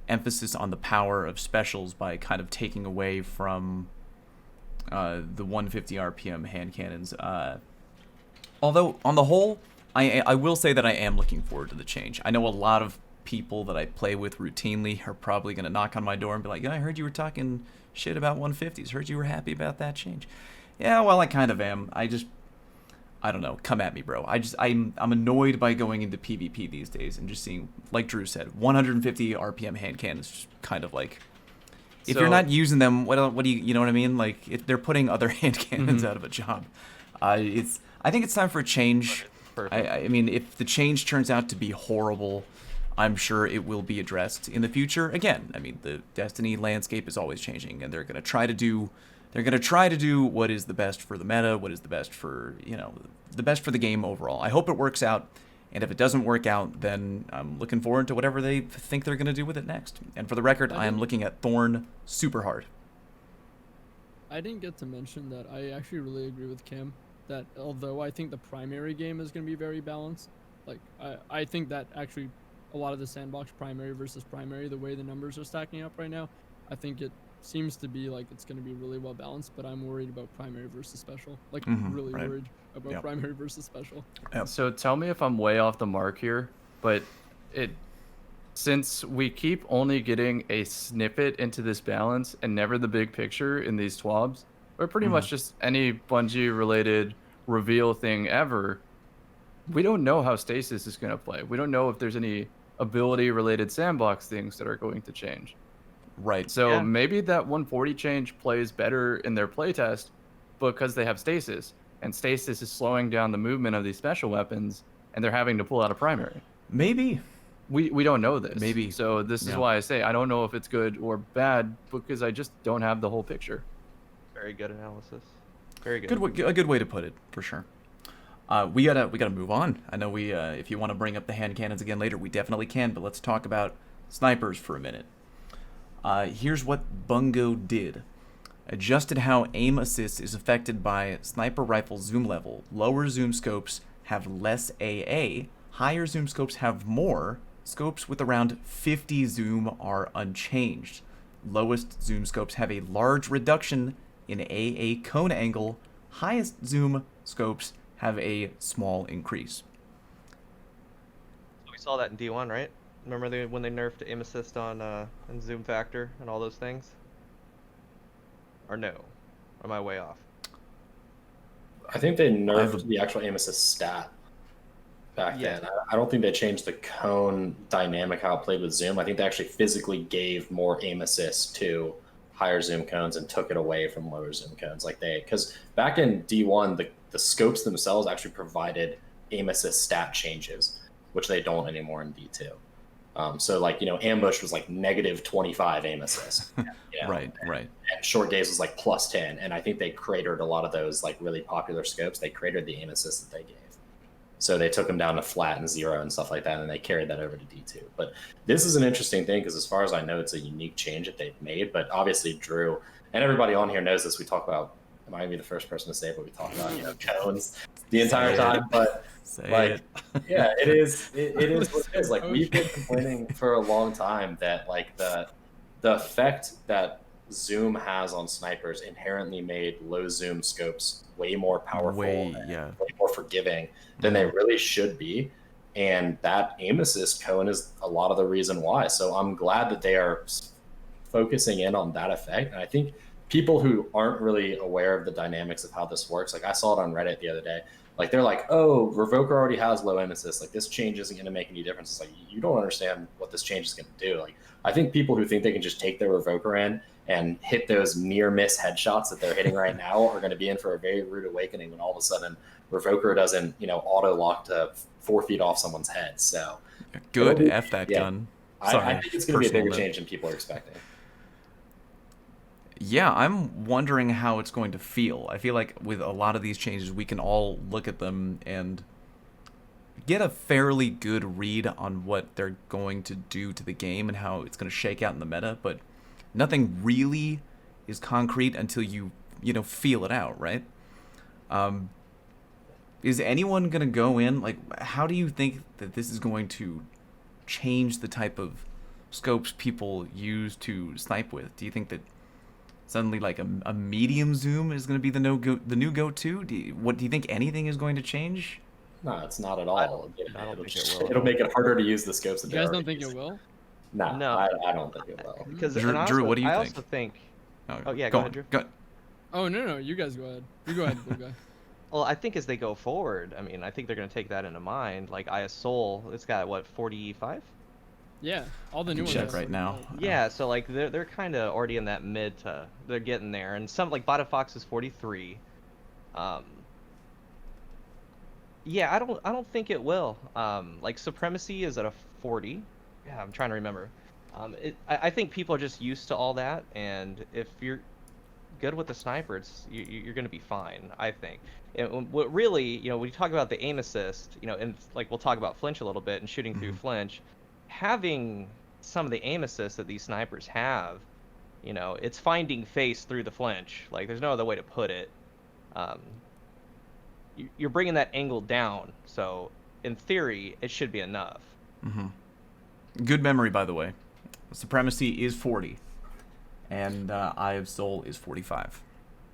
emphasis on the power of specials by kind of taking away from the 150 RPM hand cannons. Although, on the whole, I will say that I am looking forward to the change. I know a lot of people that I play with routinely are probably going to knock on my door and be like, yeah, I heard you were talking shit about 150s. Heard you were happy about that change. Yeah, well, I kind of am. I don't know. Come at me, bro. I'm annoyed by going into PvP these days and just seeing, like Drew said, 150 RPM hand cannons. Just kind of like, if you're not using them, what do you know what I mean? Like, if they're putting other hand cannons out of a job. I think it's time for a change. I mean, if the change turns out to be horrible, I'm sure it will be addressed in the future. Again, I mean, the Destiny landscape is always changing, and they're going to try to do what is the best for the meta, what is the best for, the best for the game overall. I hope it works out, and if it doesn't work out, then I'm looking forward to whatever they think they're going to do with it next. And for the record, I am looking at Thorn super hard. I didn't get to mention that I actually really agree with Cam, that although I think the primary game is going to be very balanced, like, I think that actually a lot of the sandbox primary versus primary, the way the numbers are stacking up right now, I think it seems to be like it's going to be really well balanced, but I'm worried about primary versus special. Like, really right. worried about primary versus special. Yep. So tell me if I'm way off the mark here, but since we keep only getting a snippet into this balance and never the big picture in these TWABs, or pretty much just any Bungie related reveal thing ever, we don't know how stasis is going to play. We don't know if there's any ability related sandbox things that are going to change. Right. So maybe that 140 change plays better in their playtest because they have stasis, and stasis is slowing down the movement of these special weapons, and they're having to pull out a primary. Maybe. We don't know this. Maybe. So this is why I say I don't know if it's good or bad, because I just don't have the whole picture. Very good analysis. Very good. A good way to put it, for sure. We gotta move on. I know if you want to bring up the hand cannons again later, we definitely can. But let's talk about snipers for a minute. Here's what Bungo did. Adjusted how aim assist is affected by sniper rifle zoom level. Lower zoom scopes have less AA. Higher zoom scopes have more. Scopes with around 50 zoom are unchanged. Lowest zoom scopes have a large reduction in AA cone angle. Highest zoom scopes have a small increase. We saw that in D1, right? Remember when they nerfed aim assist on and zoom factor and all those things? Or no? Or am I way off? I think they nerfed the actual aim assist stat back then. I don't think they changed the cone dynamic, how it played with zoom. I think they actually physically gave more aim assist to higher zoom cones and took it away from lower zoom cones. Because back in D1, the scopes themselves actually provided aim assist stat changes, which they don't anymore in D2. So ambush was like -25 aim assist. Right. And short gaze was like +10. And I think they cratered a lot of those like really popular scopes. They cratered the aim assist that they gave. So they took them down to flat and 0 and stuff like that, and they carried that over to D2. But this is an interesting thing because as far as I know, it's a unique change that they've made. But obviously Drew and everybody on here knows this. We talk about, am I going to be the first person to say it, but we talk about, cones the entire time. But yeah, it is what it is. Like, we've been complaining for a long time that like the effect that zoom has on snipers inherently made low zoom scopes way more powerful, way more forgiving than they really should be. And that aim assist cone is a lot of the reason why. So I'm glad that they are focusing in on that effect. And I think people who aren't really aware of the dynamics of how this works, like I saw it on Reddit the other day, like they're like, oh, Revoker already has low aim assist, like this change isn't going to make any difference. It's like, you don't understand what this change is going to do. Like, I think people who think they can just take their Revoker in and hit those near miss headshots that they're hitting right now are going to be in for a very rude awakening when all of a sudden Revoker doesn't, auto lock to 4 feet off someone's head. So good. F that gun. Sorry, I think it's going to be a bigger change than people are expecting. Yeah, I'm wondering how it's going to feel. I feel like with a lot of these changes, we can all look at them and get a fairly good read on what they're going to do to the game and how it's going to shake out in the meta, but nothing really is concrete until you feel it out, right? Is anyone going to go in? Like, how do you think that this is going to change the type of scopes people use to snipe with? Do you think that suddenly like a medium zoom is going to be the new go-to? Do you think anything is going to change? No, it's not at all. I don't think it will. It'll make it harder to use the scopes. You guys don't think it will? No, I don't think it will. Because Drew, what do you think? I also think. Oh yeah, go ahead, Drew. Go. Oh no, you guys go ahead. You go ahead, blue guy. Well, I think as they go forward, I mean, I think they're going to take that into mind. Like IS Soul, it's got what, 45? Yeah, all the new ones. Check right now. Yeah, so like they're kind of already in that mid to, they're getting there, and some like Bottom Fox is 43. Yeah, I don't think it will. Like Supremacy is at a 40. yeah, I'm trying to remember. I think people are just used to all that, and if you're good with the sniper, you're going to be fine, I think. And what really, when you talk about the aim assist, and like we'll talk about flinch a little bit and shooting through flinch, having some of the aim assists that these snipers have, it's finding face through the flinch. Like there's no other way to put it. You're bringing that angle down, so in theory, it should be enough. Good memory, by the way. Supremacy is 40, and Eye of Soul is 45.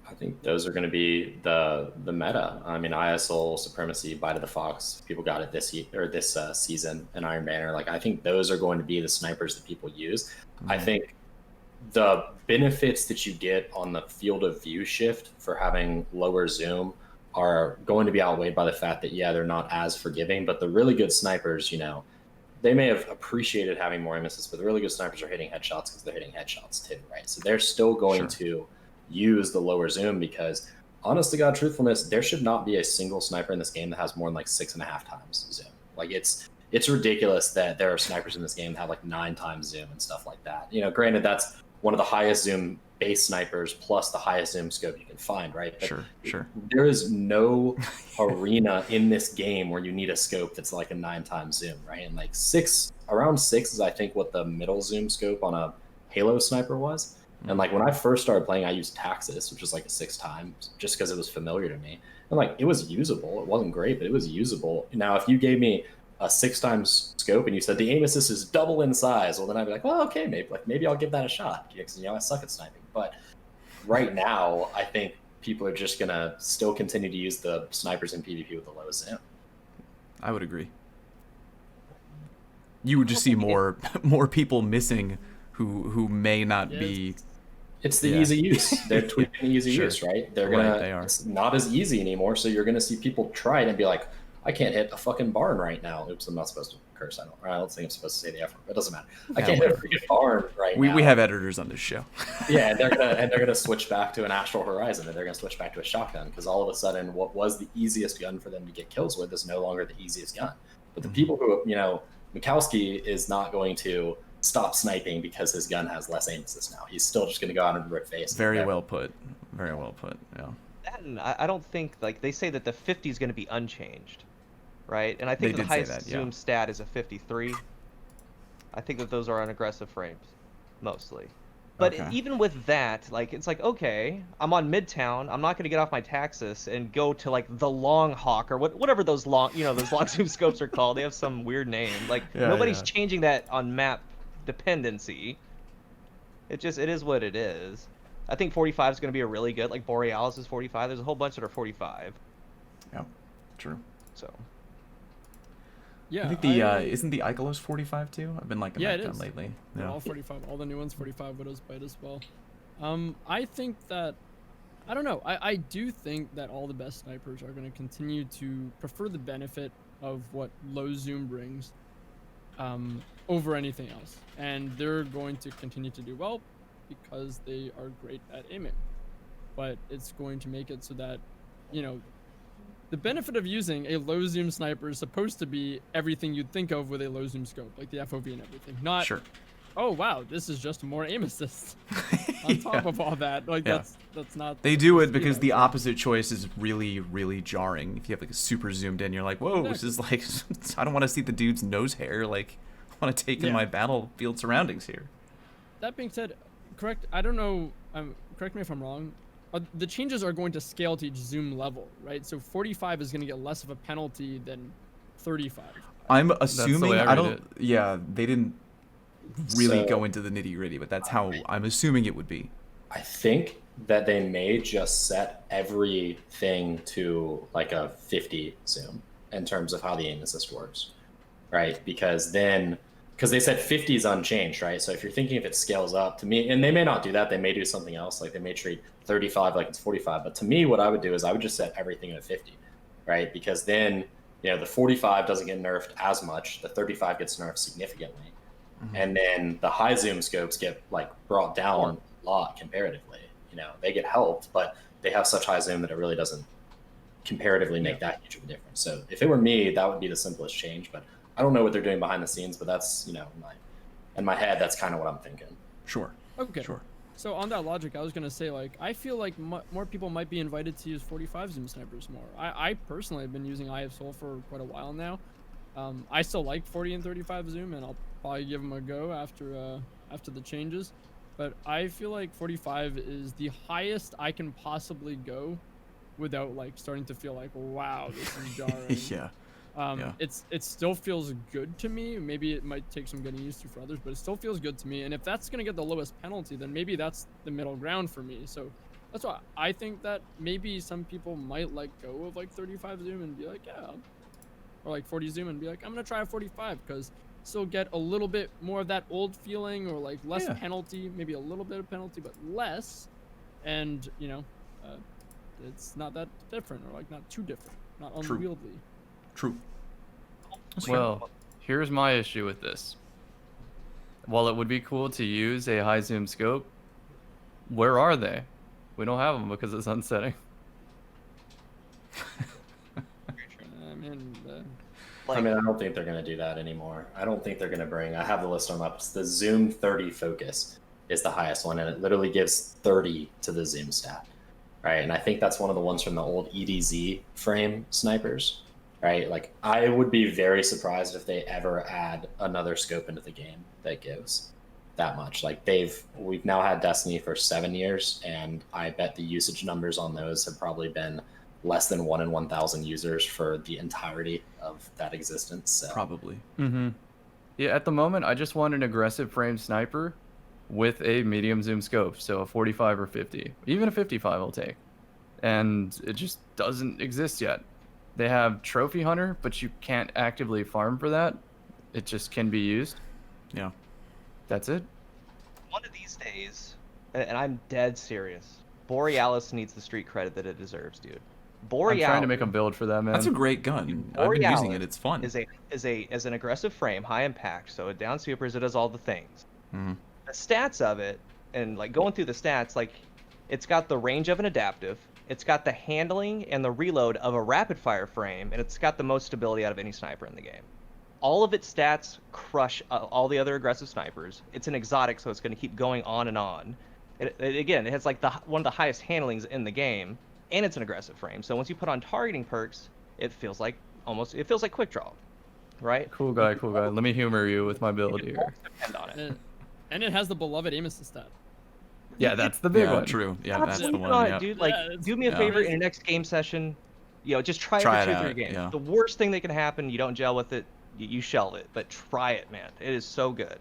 I think those are going to be the meta. I mean, Eye of Soul, Supremacy, Bite of the Fox. People got it this season, and Iron Banner. Like I think those are going to be the snipers that people use. I think the benefits that you get on the field of view shift for having lower zoom are going to be outweighed by the fact that they're not as forgiving. But the really good snipers, they may have appreciated having more aim assist, but the really good snipers are hitting headshots because they're hitting headshots too, right? So they're still going to use the lower zoom because, honest to God, truthfulness, there should not be a single sniper in this game that has more than like 6.5 times zoom. Like it's ridiculous that there are snipers in this game that have like 9 times zoom and stuff like that. Granted, that's one of the highest zoom base snipers plus the highest zoom scope you can find, right? But sure. There is no arena in this game where you need a scope that's like a 9 times zoom, right? And like around 6 is I think what the middle zoom scope on a Halo sniper was. And like when I first started playing, I used Taxis, which was like a 6 times, just because it was familiar to me. And like it was usable. It wasn't great, but it was usable. Now, if you gave me a 6 times scope and you said the aim assist is double in size, well then I'd be like, well, okay, maybe I'll give that a shot because I suck at sniping. But right now, I think people are just gonna still continue to use the snipers in PvP with the low zoom. I would agree. You would just see more people missing who may not be. It's the easy use. They're tweaking easy use, right? They are. It's not as easy anymore, so you're gonna see people try it and be like, I can't hit a fucking barn right now. Oops, I'm not supposed to curse. I don't think I'm supposed to say the F word. It doesn't matter. I can't hit a freaking barn right now. We have editors on this show. Yeah, and they're gonna switch back to an Astral Horizon, and they're gonna switch back to a shotgun because all of a sudden, what was the easiest gun for them to get kills with is no longer the easiest gun. But the people who, Mikowski is not going to stop sniping because his gun has less aim assist now. He's still just gonna go out and rip face. Very well put. Very well put. Yeah. And I don't think they say that the 50 is going to be unchanged. Right, and I think the highest zoom stat is a 53. I think that those are on aggressive frames, mostly. But even with that, like it's like, okay, I'm on Midtown. I'm not going to get off my Taxis and go to like the Long Hawk or whatever those long zoom scopes are called. They have some weird name. Like nobody's changing that on map dependency. It is what it is. I think 45 is going to be a really good. Like Borealis is 45. There's a whole bunch that are 45. Yeah, true. So. Yeah, I think isn't the Ikelos 45 too? I've been liking that gun lately. They're all 45. All the new ones 45. Widow's Bite as well. I think that I don't know. I do think that all the best snipers are going to continue to prefer the benefit of what low zoom brings over anything else, and they're going to continue to do well because they are great at aiming. But it's going to make it so that the benefit of using a low zoom sniper is supposed to be everything you'd think of with a low zoom scope, like the FOV and everything. Not, oh wow, this is just more aim assist on top of all that. Like that's not. They do it because the opposite choice is really, really jarring. If you have like a super zoomed in, you're like, whoa, this is like, I don't want to see the dude's nose hair. Like, I want to take in my battlefield surroundings here. That being said, I don't know. Correct me if I'm wrong. The changes are going to scale to each zoom level, right? So 45 is going to get less of a penalty than 35. I'm assuming they didn't really go into the nitty gritty, but that's how I'm assuming it would be. I think that they may just set everything to like a 50 zoom in terms of how the aim assist works, right? Because they said 50 is unchanged, right? So if you're thinking if it scales up to me, and they may not do that, they may do something else, like they may treat 35 like it's 45. But to me, what I would do is I would just set everything at 50, right? Because then, the 45 doesn't get nerfed as much. The 35 gets nerfed significantly. And then the high zoom scopes get like brought down a lot comparatively. They get helped, but they have such high zoom that it really doesn't comparatively make that huge of a difference. So if it were me, that would be the simplest change, but I don't know what they're doing behind the scenes, but that's, my in my head, that's kind of what I'm thinking. Sure. Okay. Sure. So on that logic, I was gonna say, like, I feel like more people might be invited to use 45 zoom snipers more. I personally have been using Eye of Soul for quite a while now. I still like 40 and 35 zoom, and I'll probably give them a go after the changes. But I feel like 45 is the highest I can possibly go without like starting to feel like, wow, this is jarring. Yeah. Yeah. It still feels good to me. Maybe it might take some getting used to for others, but it still feels good to me. And if that's gonna get the lowest penalty, then maybe that's the middle ground for me. So that's why I think that maybe some people might let go of like 35 zoom and be like, yeah, or like 40 zoom and be like, I'm gonna try a 45 because still get a little bit more of that old feeling, or like less penalty, maybe a little bit of penalty, but less. And you know, it's not that different, or like not too different, not unwieldy. True. Well, here's my issue with this. While it would be cool to use a high zoom scope, where are they? We don't have them because it's unsetting. I mean, I don't think they're going to do that anymore. I don't think they're going to bring, I have the list on up. It's the Zoom 30 focus is the highest one, and it literally gives 30 to the zoom stat, right? And I think that's one of the ones from the old EDZ frame snipers, right? Like, I would be very surprised if they ever add another scope into the game that gives that much. Like, we've now had Destiny for 7 years, and I bet the usage numbers on those have probably been less than 1 in 1,000 users for the entirety of that existence. So. Probably. Mm-hmm. Yeah, at the moment, I just want an aggressive frame sniper with a medium zoom scope, so a 45 or 50. Even a 55 I'll take. And it just doesn't exist yet. They have Trophy Hunter, but you can't actively farm for that. It just can be used. Yeah. That's it. One of these days, and I'm dead serious, Borealis needs the street credit that it deserves, dude. Borealis, I'm trying to make a build for that, man. That's a great gun. I've been using it. It's fun. Is an aggressive frame, high impact, so it down supers, it does all the things. Mm-hmm. The stats of it, and like going through the stats, like it's got the range of an adaptive, it's got the handling and the reload of a rapid fire frame, and it's got the most stability out of any sniper in the game. All of its stats crush all the other aggressive snipers. It's an exotic, so it's going to keep going on and on. Again, it has like one of the highest handlings in the game, and it's an aggressive frame. So once you put on targeting perks, it feels like quick draw, right? Cool guy. Let me humor you with my build here. Depend on it. And it has the beloved aim assist stat. Yeah, that's the big one. True. Yeah, Stop that's the sleeping one. on Yeah. it, dude. Like, do me a favor in your next game session. Just try it for 2-3 games. Yeah. The worst thing that can happen, you don't gel with it, you shelve it. But try it, man. It is so good.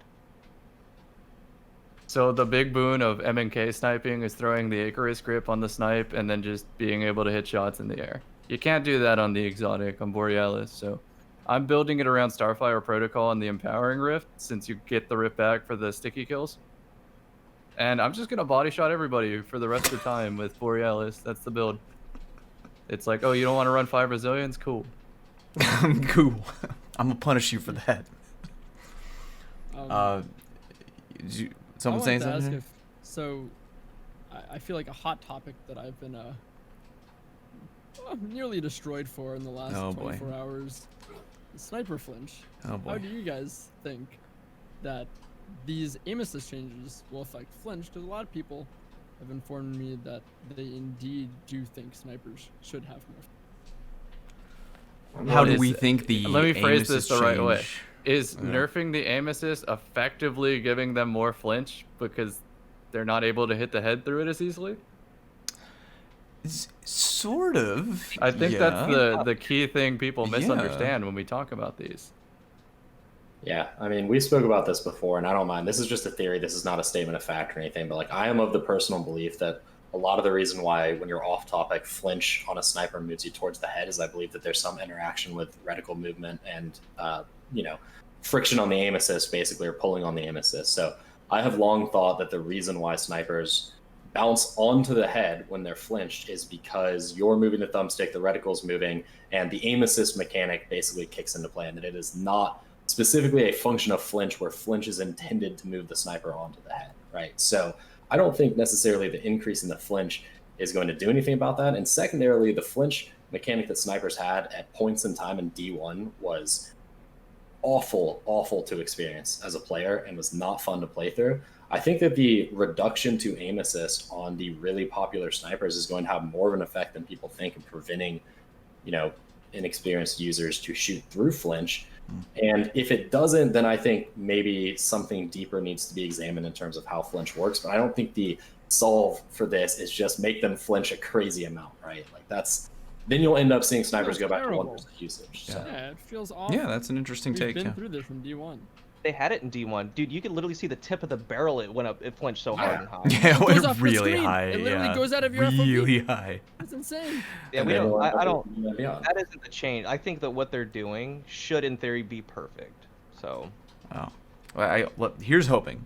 So the big boon of M&K sniping is throwing the Icarus grip on the snipe and then just being able to hit shots in the air. You can't do that on the exotic, on Borealis, so I'm building it around Starfire Protocol and the Empowering Rift, since you get the Rift back for the sticky kills. And I'm just going to body shot everybody for the rest of the time with Borealis. That's the build. It's like, oh, you don't want to run 5 Resilience? Cool. Cool. I'm going to punish you for that. Did someone saying something? I feel like a hot topic that I've been nearly destroyed for in the last 24 hours. The sniper flinch. Oh boy. How do you guys think that these aim assist changes will affect flinch? Because a lot of people have informed me that they indeed do think snipers should have more. How do we think the Let me aim phrase this assist the right way. change- Is nerfing the aim assist effectively giving them more flinch because they're not able to hit the head through it as easily? Sort of. I think that's the key thing people Yeah. misunderstand when we talk about these. Yeah, I mean, we spoke about this before, and I don't mind. This is just a theory. This is not a statement of fact or anything, but like, I am of the personal belief that a lot of the reason why, when you're off topic, flinch on a sniper moves you towards the head is I believe that there's some interaction with reticle movement and, friction on the aim assist, basically, or pulling on the aim assist. So I have long thought that the reason why snipers bounce onto the head when they're flinched is because you're moving the thumbstick, the reticle's moving, and the aim assist mechanic basically kicks into play, and that it is not specifically a function of flinch where flinch is intended to move the sniper onto the head, right? So I don't think necessarily the increase in the flinch is going to do anything about that. And secondarily, the flinch mechanic that snipers had at points in time in D1 was awful to experience as a player and was not fun to play through. I think that the reduction to aim assist on the really popular snipers is going to have more of an effect than people think in preventing, inexperienced users to shoot through flinch. And if it doesn't, then I think maybe something deeper needs to be examined in terms of how flinch works. But I don't think the solve for this is just make them flinch a crazy amount, right? Like then you'll end up seeing snipers go back to 1% usage. So. Yeah, it feels awful. Yeah, that's an interesting We've take. been Yeah. through this from D1. They had it in D1, dude. You could literally see the tip of the barrel. It flinched so hard and high. Yeah, it goes went off the really screen. high. It literally yeah. goes out of your really FOV. high. That's insane. Yeah, And we then don't. we'll end I up don't. with beyond. That isn't the change. I think that what they're doing should, in theory, be perfect. So. Wow. Well, here's hoping.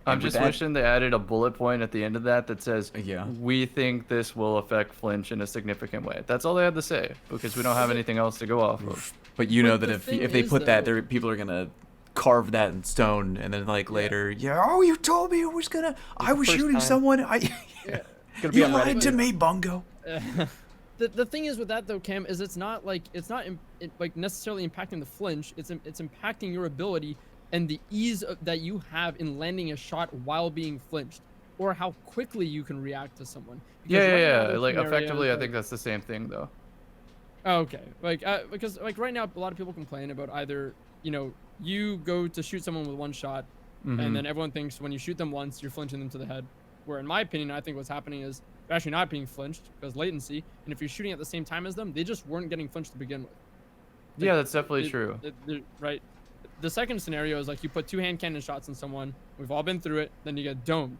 I'm And with just that- wishing they added a bullet point at the end of that says, Yeah. we think this will affect flinch in a significant way. That's all they had to say, because we don't have anything else to go off of. But you know But that the if they thing put is, that, though- people are gonna carve that in stone, and then later, oh, you told me it was gonna. I was first shooting time. someone. Gonna be You on lied Reddit. to me, Bungo. The thing is with that though, Cam, is it's not like necessarily impacting the flinch. It's impacting your ability and the ease that you have in landing a shot while being flinched, or how quickly you can react to someone. Because right now Yeah. there's Like, scenarios effectively, I like- think that's the same thing, though. Oh, okay, because right now a lot of people complain about either you go to shoot someone with one shot, and then everyone thinks when you shoot them once you're flinching them to the head. Where in my opinion, I think what's happening is you're actually not being flinched because latency, and if you're shooting at the same time as them, they just weren't getting flinched to begin with. Yeah, that's definitely true. Right. The second scenario is like you put 2 hand cannon shots on someone. We've all been through it. Then you get domed,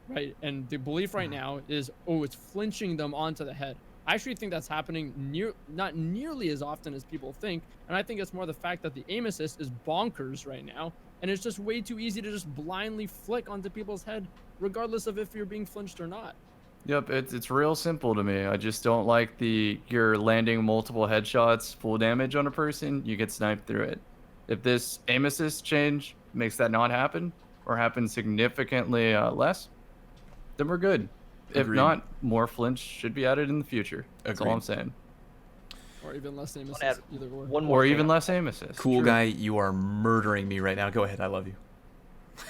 right? And the belief right now is, it's flinching them onto the head. I actually think that's happening not nearly as often as people think, and I think it's more the fact that the aim assist is bonkers right now, and it's just way too easy to just blindly flick onto people's head, regardless of if you're being flinched or not. Yep, it's real simple to me. I just don't like you're landing multiple headshots, full damage on a person, you get sniped through it. If this aim assist change makes that not happen, or happen significantly less, then we're good. If Agreed. not, more flinch should be added in the future. That's all Agreed. I'm saying. Or even less aim Wanna add assist, either or. One more Or thing. even less aim assist. Cool True. guy, you are murdering me right now. Go ahead, I love you.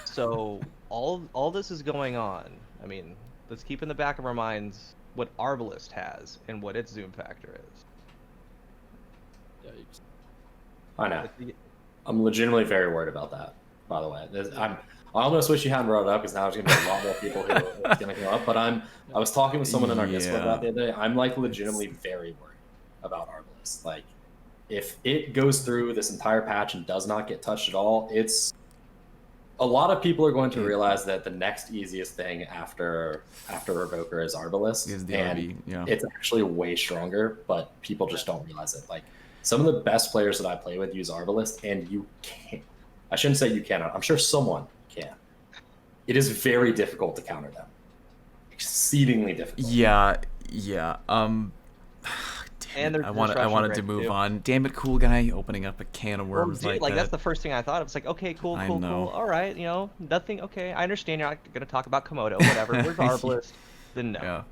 So all this is going on. I mean, let's keep in the back of our minds what Arbalist has and what its zoom factor is. Yikes. I know. I'm legitimately very worried about that, by the way. I almost wish you hadn't brought it up because now there's going to be a lot more people who it's going to come up. But I was talking with someone in our Discord about the other day. I'm legitimately very worried about Arbalist. Like, if it goes through this entire patch and does not get touched at all, a lot of people are going to realize that the next easiest thing after Revoker is Arbalist. Is the and RB, yeah. it's actually way stronger, but people just don't realize it. Like, some of the best players that I play with use Arbalist, and you can't. I shouldn't say you cannot. I'm sure someone can. It is very difficult to counter them. Exceedingly difficult. Yeah. And Damn it. their I wanted destruction to rate, move too. on. Damn it, cool guy, opening up a can of Well, worms dude, like that. that's the first thing I thought. I was like, okay, cool. I know. All right, nothing. Okay, I understand you're not gonna talk about Komodo, whatever. Where's Arbalist? Then no. Yeah.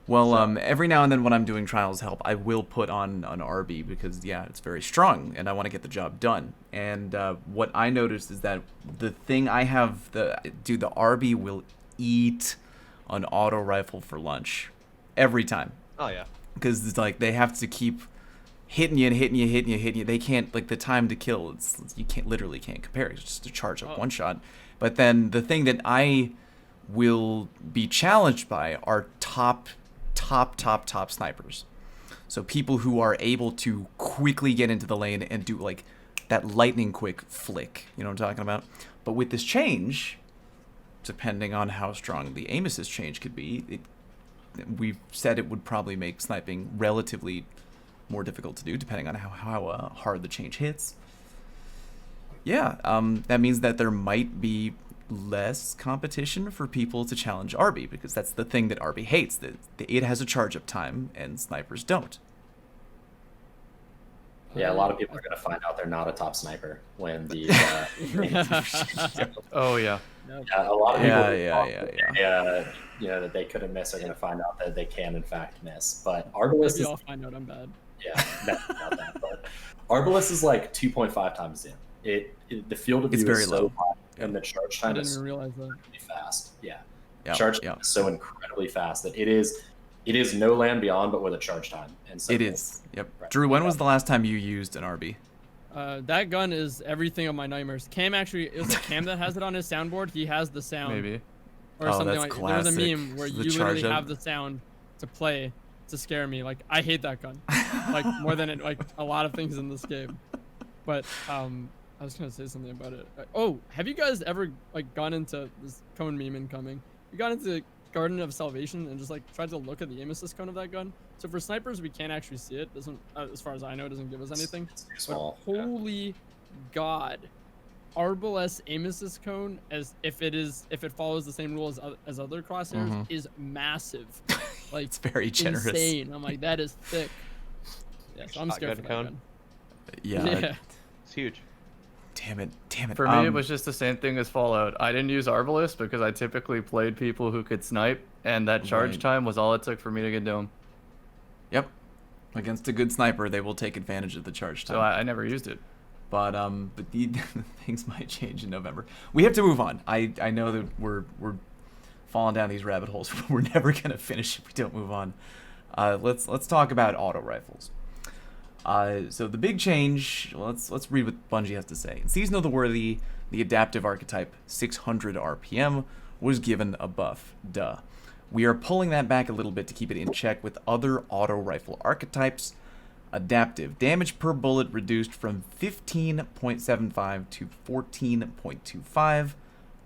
Well, So- every now and then when I'm doing Trials Help, I will put on an RB because, yeah, it's very strong, and I want to get the job done. And what I noticed is that the thing I have, the RB will eat an auto rifle for lunch every time. Oh yeah. Because it's like they have to keep hitting you. They can't, like, the time to kill, you literally can't compare. It's just a charge up one shot. But then the thing that I will be challenged by are top snipers. So people who are able to quickly get into the lane and do, like, that lightning quick flick. You know what I'm talking about? But with this change, depending on how strong the aim assist change could be, we've said it would probably make sniping relatively more difficult to do, depending on how hard the change hits. Yeah, that means that there might be less competition for people to challenge RB, because that's the thing that RB hates, that it has a charge up time and snipers don't. Yeah, a lot of people are going to find out they're not a top sniper when the. Oh, yeah. Yeah, a lot of people. Yeah. That they couldn't miss are going to find out that they can in fact miss. But Arbalist Maybe is I'll find out I'm bad. Yeah, about that. But Arbalist is like 2.5 times in. The field of view It's very is so low. high, and the charge I time didn't is even realize that. incredibly fast. Yeah, Yeah, charge yeah. time is so incredibly fast that it is no land beyond, but with a charge time. And so It is. Yep. Right. Drew, when was the last time you used an RB? That gun is everything of my nightmares. Cam actually, it was like Cam that has it on his soundboard. He has the sound. Maybe. Or Oh, something that's like classic. There was a meme where The you literally charge up. have the sound to play to scare me. Like, I hate that gun. Like, more than like a lot of things in this game. But, I was gonna say something about it. Oh, have you guys ever, like, gone into this cone meme incoming? You got into Garden of Salvation and just, like, tried to look at the aim assist cone of that gun? So for snipers, we can't actually see it. Doesn't, as far as I know, it doesn't give us anything. It's too But small. holy God, Arbalest aim assist cone, as if it follows the same rules as other crosshairs, is massive. Like, It's very generous. insane. I'm like, that is thick. Yeah, so I'm scared for Shotgun that cone? Yeah. gun. Yeah. It's huge. Damn it. Damn it. For me, it was just the same thing as Fallout. I didn't use Arbalist because I typically played people who could snipe, and that charge Right. time was all it took for me to get dome. Yep. Against a good sniper, they will take advantage of the charge time. So I never used it. But the things might change in November. We have to move on. I know that we're falling down these rabbit holes. We're never gonna finish if we don't move on. Let's talk about auto rifles. So the big change. Let's read what Bungie has to say. In Season of the Worthy, the adaptive archetype 600 RPM was given a buff. Duh. We are pulling that back a little bit to keep it in check with other auto rifle archetypes. Adaptive damage per bullet reduced from 15.75 to 14.25.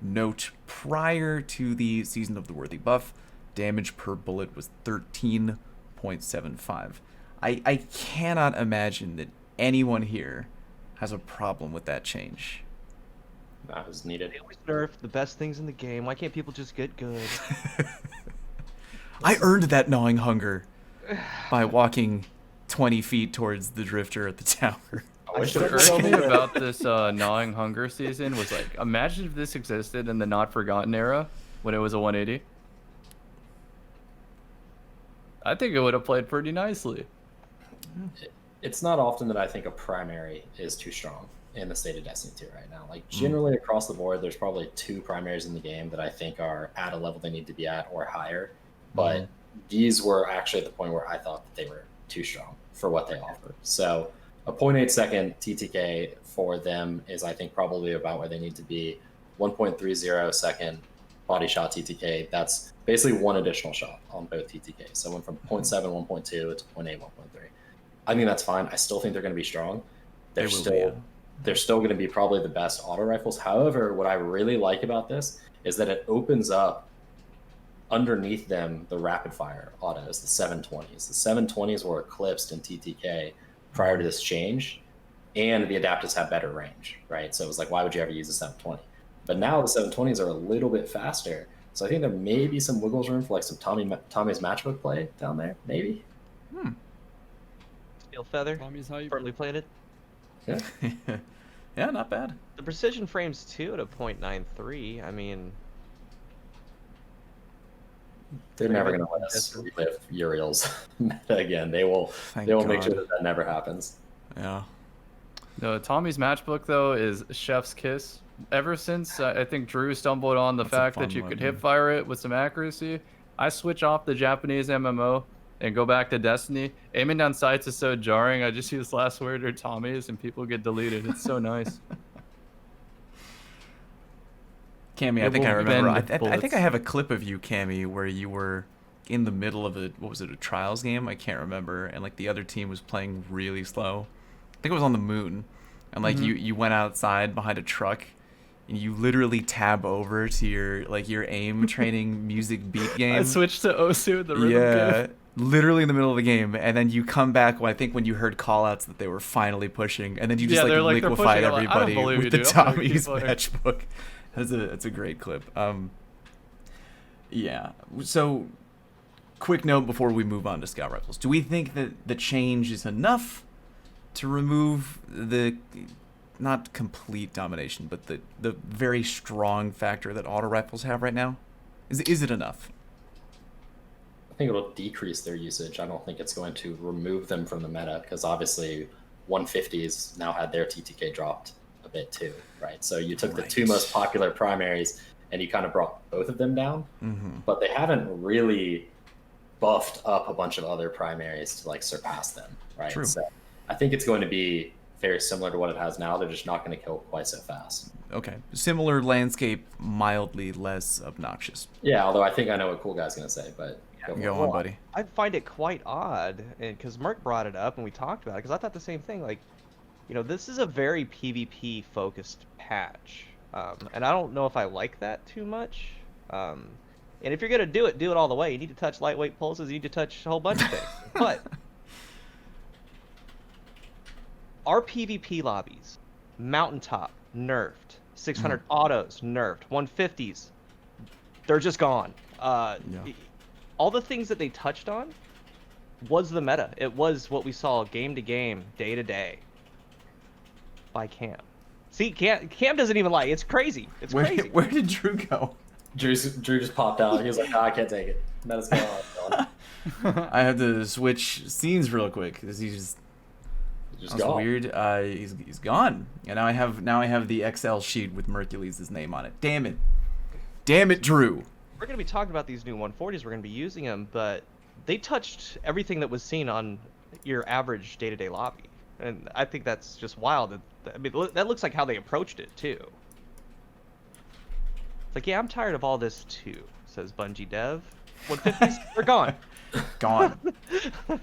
Note, prior to the Season of the Worthy buff, damage per bullet was 13.75. I cannot imagine that anyone here has a problem with that change. That was needed. They always nerf the best things in the game. Why can't people just get good? I earned that gnawing hunger by walking 20 feet towards the drifter at the tower. I wish What it was irked me over. about this gnawing hunger season was like, imagine if this existed in the not forgotten era when it was a 180. I think it would have played pretty nicely. It's not often that I think a primary is too strong in the state of Destiny 2 right now. Like, generally across the board, there's probably 2 primaries in the game that I think are at a level they need to be at or higher. But these were actually at the point where I thought that they were too strong for what they offer. So a 0.8 second TTK for them is, I think, probably about where they need to be. 1.30 second body shot TTK, that's basically one additional shot on both TTK. So went from 0.7, 1.2 to 0.8, 1.3. I think that's fine. I still think they're going to be strong. They're still going to be probably the best auto rifles. However, what I really like about this is that it opens up underneath them the rapid fire autos, the 720s. The 720s were eclipsed in TTK prior to this change, and the adapters have better range, right? So it was like, why would you ever use a 720? But now the 720s are a little bit faster. So I think there may be some wiggles room for like some Tommy's matchbook play down there, maybe. Steel feather, Tommy's how you firmly plated. Yeah. Yeah, not bad. The precision frames too at a 0.93. I mean, They're never going to let us relive Uriel's meta again. They will Thank make sure God. that that never happens. Yeah. No, Tommy's matchbook though is chef's kiss. Ever since I think Drew stumbled on the That's a fact fun that you one, could yeah. hip fire it with some accuracy, I switch off the Japanese MMO and go back to Destiny. Aiming down sights is so jarring. I just use last word or Tommy's and people get deleted. It's so nice. Cammy, I It think I will remember. bend I think bullets. I have a clip of you, Cammy, where you were in the middle of a a trials game? I can't remember, and like the other team was playing really slow. I think it was on the moon, and like you went outside behind a truck, and you literally tab over to your aim training music beat game. I switched to Osu, the rhythm Yeah, game. literally in the middle of the game, and then you come back. Well, I think when you heard callouts that they were finally pushing, and then you just Yeah, they're like, they're liquefied pushing. I'm like, I don't everybody believe with you, the dude. I'm gonna keep Tommy's playing. matchbook. That's a great clip. Yeah. So, quick note before we move on to scout rifles: do we think that the change is enough to remove the not complete domination, but the very strong factor that auto rifles have right now? Is it enough? think it'll decrease their usage. I don't think it's going to remove them from the meta, because obviously 150s now had their TTK dropped a bit too, right? So you took the two most popular primaries and you kind of brought both of them down, but they haven't really buffed up a bunch of other primaries to like surpass them, right? True. So I think it's going to be very similar to what it has now. They're just not going to kill quite so fast. Okay. Similar landscape, mildly less obnoxious. Yeah, although I think I know what Cool Guy's going to say, but Go on, buddy. I find it quite odd, and because Merc brought it up and we talked about it, because I thought the same thing. Like, you know, this is a very PvP focused patch, and I don't know if I like that too much. And if you're gonna do it all the way. You need to touch lightweight pulses. You need to touch a whole bunch of things. But our PvP lobbies, Mountaintop nerfed, 600 autos nerfed, 150s, they're just gone. All the things that they touched on was the meta. It was what we saw game to game, day to day by Cam. See, Cam doesn't even lie. It's crazy. It's crazy. Where did Drew go? Drew just popped out. He was like, I can't take it. Meta's gone. I had to switch scenes real quick because he's just gone. Weird. He's gone. And now I have the Excel sheet with Mercules' name on it. Damn it, Drew. We're going to be talking about these new 140s. We're going to be using them, but they touched everything that was seen on your average day-to-day lobby. And I think that's just wild. I mean, that looks like how they approached it, too. It's like, yeah, I'm tired of all this, too, says Bungie Dev. 150s, they're gone. Gone.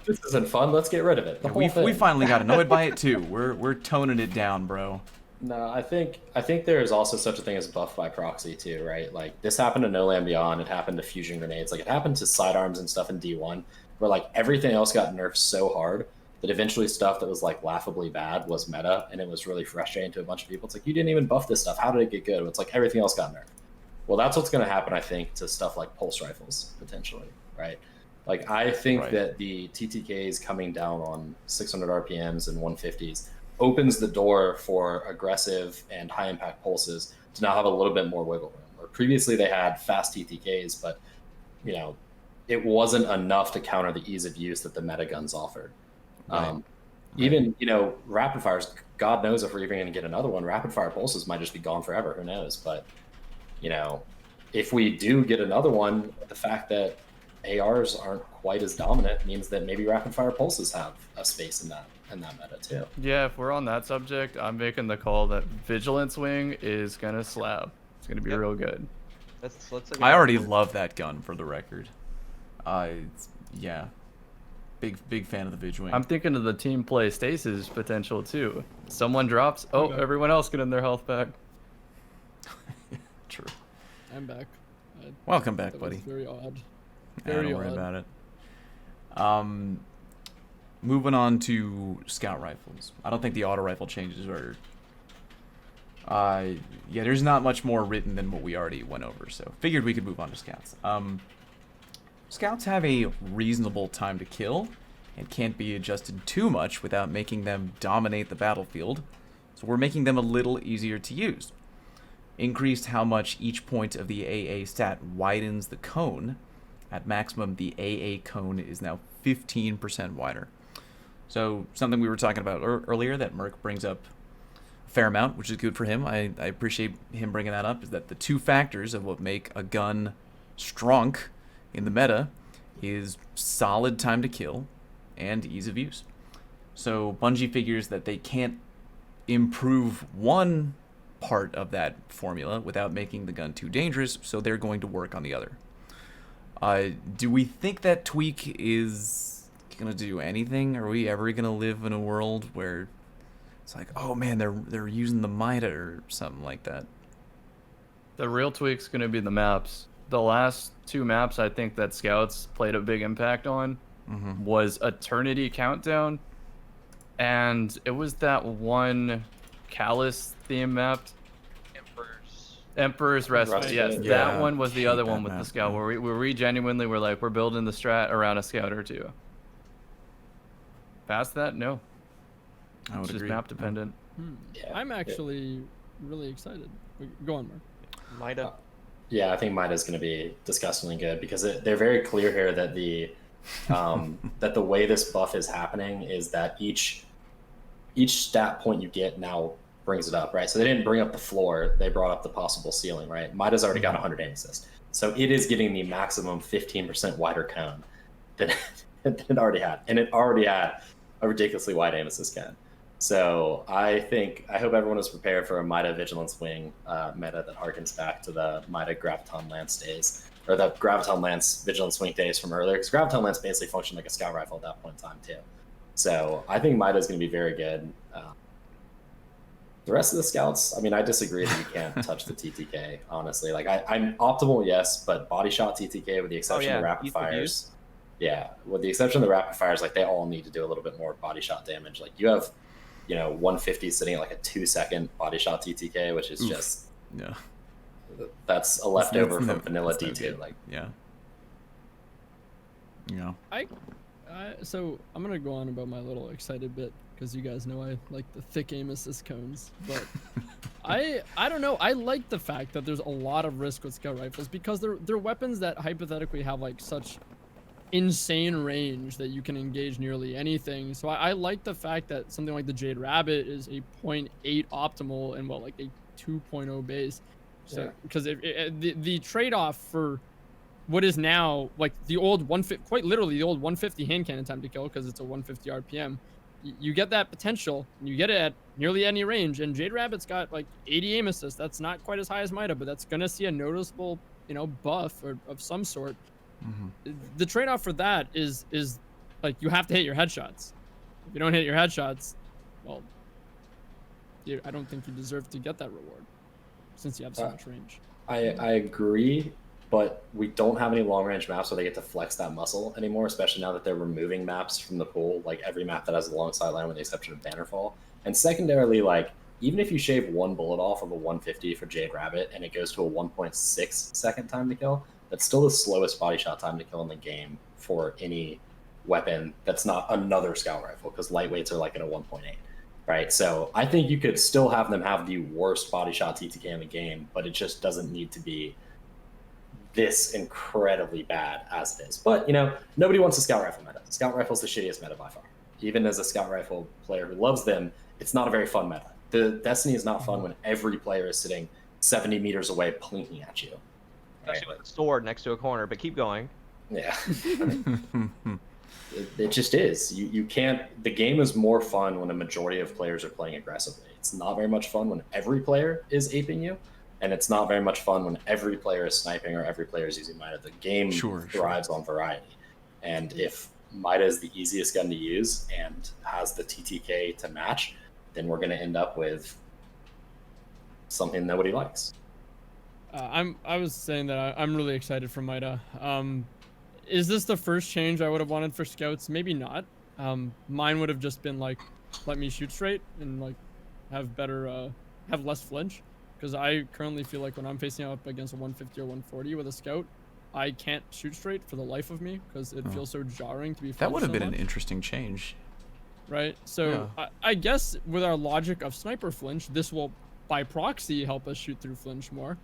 This isn't fun. Let's get rid of it. We finally got annoyed by it, too. We're toning it down, bro. No, I think there is also such a thing as buff by proxy too, right? Like this happened to No Land Beyond, it happened to fusion grenades, like it happened to sidearms and stuff in D1, where like everything else got nerfed so hard that eventually stuff that was like laughably bad was meta, and it was really frustrating to a bunch of people. It's like, you didn't even buff this stuff. How did it get good? It's like everything else got nerfed. Well, that's what's going to happen, I think, to stuff like pulse rifles potentially, right? Like I think that the TTKs coming down on 600 RPMs and 150s opens the door for aggressive and high impact pulses to now have a little bit more wiggle room. Where previously they had fast TTKs, but you know, it wasn't enough to counter the ease of use that the meta guns offered. Even, you know, rapid fires, God knows if we're even going to get another one. Rapid fire pulses might just be gone forever. Who knows? But you know, if we do get another one, the fact that ARs aren't quite as dominant means that maybe rapid fire pulses have a space in that meta too. Yeah, if we're on that subject, I'm making the call that Vigilance Wing is gonna slap. It's gonna be real good. I already love that gun, for the record. Yeah, big fan of the Vig Wing. I'm thinking of the team play stasis potential too. Someone drops, everyone else getting their health back. True. I'm back. Welcome back, That buddy. was very odd. Don't worry about it. Moving on to scout rifles. I don't think the auto rifle changes are... yeah, there's not much more written than what we already went over, so figured we could move on to scouts. Scouts have a reasonable time to kill and can't be adjusted too much without making them dominate the battlefield, so we're making them a little easier to use. Increased how much each point of the AA stat widens the cone. At maximum, the AA cone is now 15% wider. So something we were talking about earlier that Merc brings up a fair amount, which is good for him. I appreciate him bringing that up, is that the two factors of what make a gun strong in the meta is solid time to kill and ease of use. So Bungie figures that they can't improve one part of that formula without making the gun too dangerous, so they're going to work on the other. Do we think that tweak is gonna do anything? Are we ever gonna live in a world where it's like, oh man, they're using the Mida or something like that? The real tweak's gonna be the maps. The last two maps I think that scouts played a big impact on was Eternity Countdown, and it was that one Callus theme map. Emperor's Respite. Yes, Yeah. that one was the other one with map, the scout, yeah. where we genuinely were like, we're building the strat around a scout or two. Past that, no. I would It's just agree. map dependent. Yeah. I'm actually really excited. Go on, Mark. Mida. Yeah, I think Mida's going to be disgustingly good because they're very clear here that that the way this buff is happening is that each stat point you get now brings it up, right? So they didn't bring up the floor; they brought up the possible ceiling, right? Mida's already got 100 aim assist, so it is getting the maximum 15% wider cone than it already had, and it already had a ridiculously wide aim assist cone. So I hope everyone is prepared for a Mida Vigilance Wing meta that harkens back to the Mida Graviton Lance days, or the Graviton Lance Vigilance Wing days from earlier, because Graviton Lance basically functioned like a scout rifle at that point in time too. So I think Mida is going to be very good. The rest of the scouts, I mean, I disagree that you can't touch the TTK, honestly. Like, I'm optimal, yes, but body shot TTK, with the exception of the rapid fires. Yeah, with the exception of the rapid fires, like, they all need to do a little bit more body shot damage. Like, you have, 150 sitting at like a 2-second body shot TTK, which is just, that's a leftover from vanilla D2. Like, yeah. So I'm gonna go on about my little excited bit because you guys know I like the thick aim assist cones, but I don't know. I like the fact that there's a lot of risk with scout rifles because they're weapons that hypothetically have like such insane range that you can engage nearly anything. So I like the fact that something like the Jade Rabbit is a 0.8 optimal and like a 2.0 base. So because the trade-off for what is now like the old 150, quite literally the old 150 hand cannon time to kill, because it's a 150 RPM, you get that potential and you get it at nearly any range, and Jade Rabbit's got like 80 aim assist. That's not quite as high as Mida, but that's gonna see a noticeable buff or of some sort. The trade-off for that is like you have to hit your headshots. If you don't hit your headshots, well, I don't think you deserve to get that reward since you have so much range. I agree, but we don't have any long-range maps where they get to flex that muscle anymore, especially now that they're removing maps from the pool, like every map that has a long sideline with the exception of Bannerfall. And secondarily, like, even if you shave one bullet off of a 150 for Jade Rabbit and it goes to a 1.6 second time to kill, that's still the slowest body shot time to kill in the game for any weapon that's not another scout rifle, because lightweights are like at a 1.8, right? So I think you could still have them have the worst body shot TTK in the game, but it just doesn't need to be this incredibly bad as it is. But, nobody wants a scout rifle meta. Scout rifle's the shittiest meta by far. Even as a scout rifle player who loves them, it's not a very fun meta. The Destiny is not fun when every player is sitting 70 meters away plinking at you. Especially with a sword next to a corner, but keep going. Yeah. It just is. You can't. The game is more fun when a majority of players are playing aggressively. It's not very much fun when every player is aping you, and it's not very much fun when every player is sniping or every player is using Mida. The game thrives on variety. And if Mida is the easiest gun to use and has the TTK to match, then we're going to end up with something nobody likes. I was saying that I'm really excited for Mida. Is this the first change I would have wanted for scouts? Maybe not. Mine would have just been like, let me shoot straight and like have better, have less flinch. Because I currently feel like when I'm facing up against a 150 or 140 with a scout, I can't shoot straight for the life of me because it feels so jarring to be. That would have been an interesting change. Right. So I guess with our logic of sniper flinch, this will by proxy help us shoot through flinch more.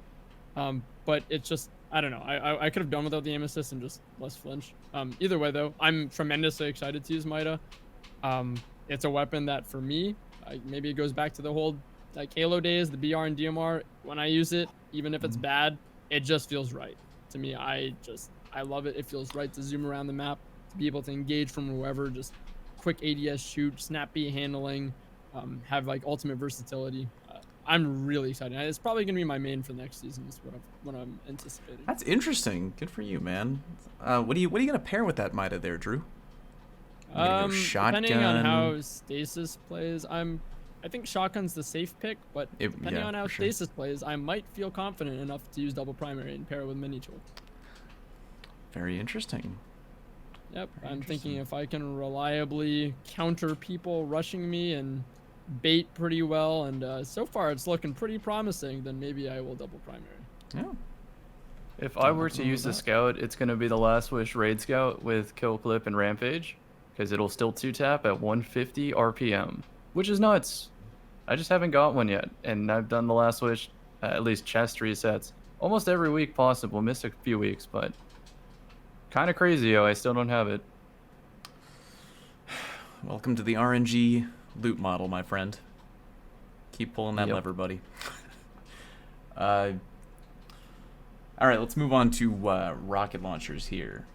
But it's just, I don't know. I could have done without the aim assist and just less flinch. Either way though, I'm tremendously excited to use Mida. It's a weapon that for me, maybe it goes back to the whole like Halo days, the BR and DMR. When I use it, even if it's bad, it just feels right to me. I love it. It feels right to zoom around the map, to be able to engage from wherever, just quick ADS shoot, snappy handling, have like ultimate versatility. I'm really excited. It's probably going to be my main for next season is what I'm anticipating. That's interesting. Good for you, man. What are you going to pair with that Mida there, Drew? Shotgun? Depending on how Stasis plays, I think shotgun's the safe pick, but depending on how Stasis plays, I might feel confident enough to use double primary and pair it with mini tool. Very interesting. Yep, I'm thinking if I can reliably counter people rushing me and bait pretty well, and so far it's looking pretty promising, then maybe I will double primary. Yeah. If I were to use the scout, it's going to be the Last Wish raid scout with kill clip and rampage, because it'll still 2-tap at 150 RPM, which is nuts. I just haven't got one yet, and I've done the Last Wish, at least chest resets, almost every week possible. Missed a few weeks, but kind of crazy how I still don't have it. Welcome to the RNG loot model, my friend. Keep pulling that Yep. lever, buddy. All right, let's move on to rocket launchers here.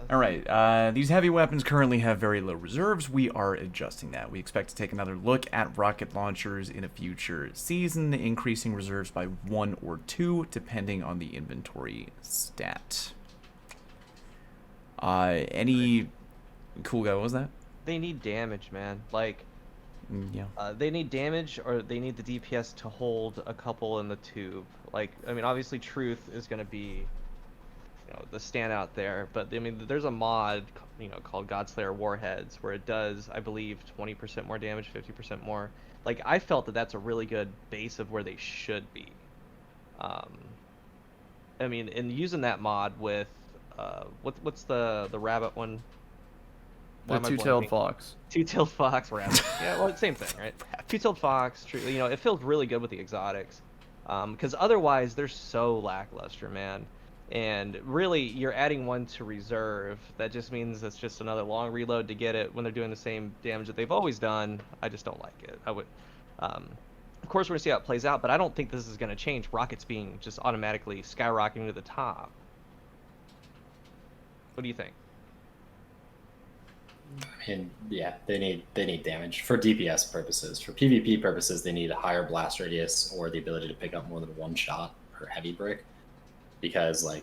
All right, these heavy weapons currently have very low reserves. We are adjusting that. We expect to take another look at rocket launchers in a future season, increasing reserves by 1 or 2, depending on the inventory stat. Any cool guy? What was that? They need damage, man. Like, Yeah. they need damage, or they need the DPS to hold a couple in the tube. Like, I mean, obviously, Truth is going to be, you know, the standout there. But I mean, there's a mod, you know, called Godslayer Warheads, where it does, I believe, 20% more damage, 50% more. Like, I felt that that's a really good base of where they should be. I mean, in using that mod with, what's the rabbit one? Why The am I two-tailed blanking? fox. Two-tailed fox, rabbit. Yeah, well, same thing, right? Two-tailed fox, you know, it feels really good with the exotics. Because otherwise, they're so lackluster, man. And really, you're adding one to reserve. That just means it's just another long reload to get it when they're doing the same damage that they've always done. I just don't like it. I would, of course, we're gonna see how it plays out, but I don't think this is gonna change. Rockets being just automatically skyrocketing to the top. What do you think? I mean, yeah, they need damage for DPS purposes. For PvP purposes, they need a higher blast radius or the ability to pick up more than one shot per heavy brick. Because I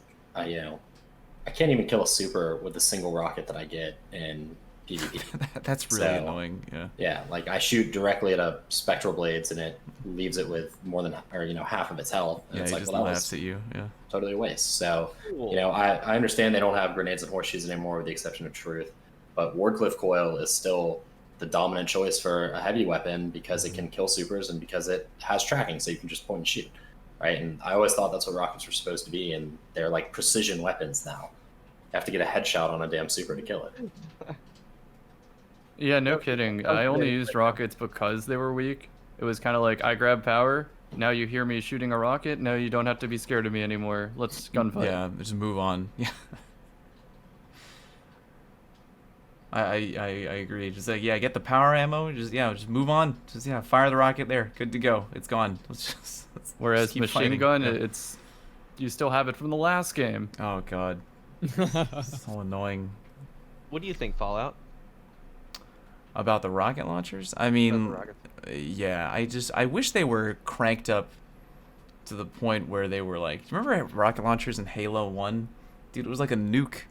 can't even kill a super with a single rocket that I get in PvP. That's really annoying. Yeah. Yeah, like I shoot directly at a spectral blades and it leaves it with more than half of its health. And Yeah, it's he like, just well, that laughs was at you. Yeah. totally a waste. So Cool. you know, I understand they don't have grenades and horseshoes anymore, with the exception of Truth. But Wardcliff Coil is still the dominant choice for a heavy weapon because it can kill supers and because it has tracking, so you can just point and shoot, right? And I always thought that's what rockets were supposed to be, and they're like precision weapons now. You have to get a headshot on a damn super to kill it. Yeah, no kidding. I only Okay. used rockets because they were weak. It was kind of like, I grab power, now you hear me shooting a rocket, now you don't have to be scared of me anymore. Let's gunfight. Yeah, just move on. Yeah. I agree. Just like, yeah, get the power ammo. Just move on. Just fire the rocket there. Good to go. It's gone. Let's Whereas keep machine fighting. gun, Yeah. it's you still have it from the last game. Oh god, so annoying. What do you think, Fallout? About the rocket launchers? I About mean, the rocket- yeah, I wish they were cranked up to the point where they were like, remember rocket launchers in Halo 1? Dude, it was like a nuke.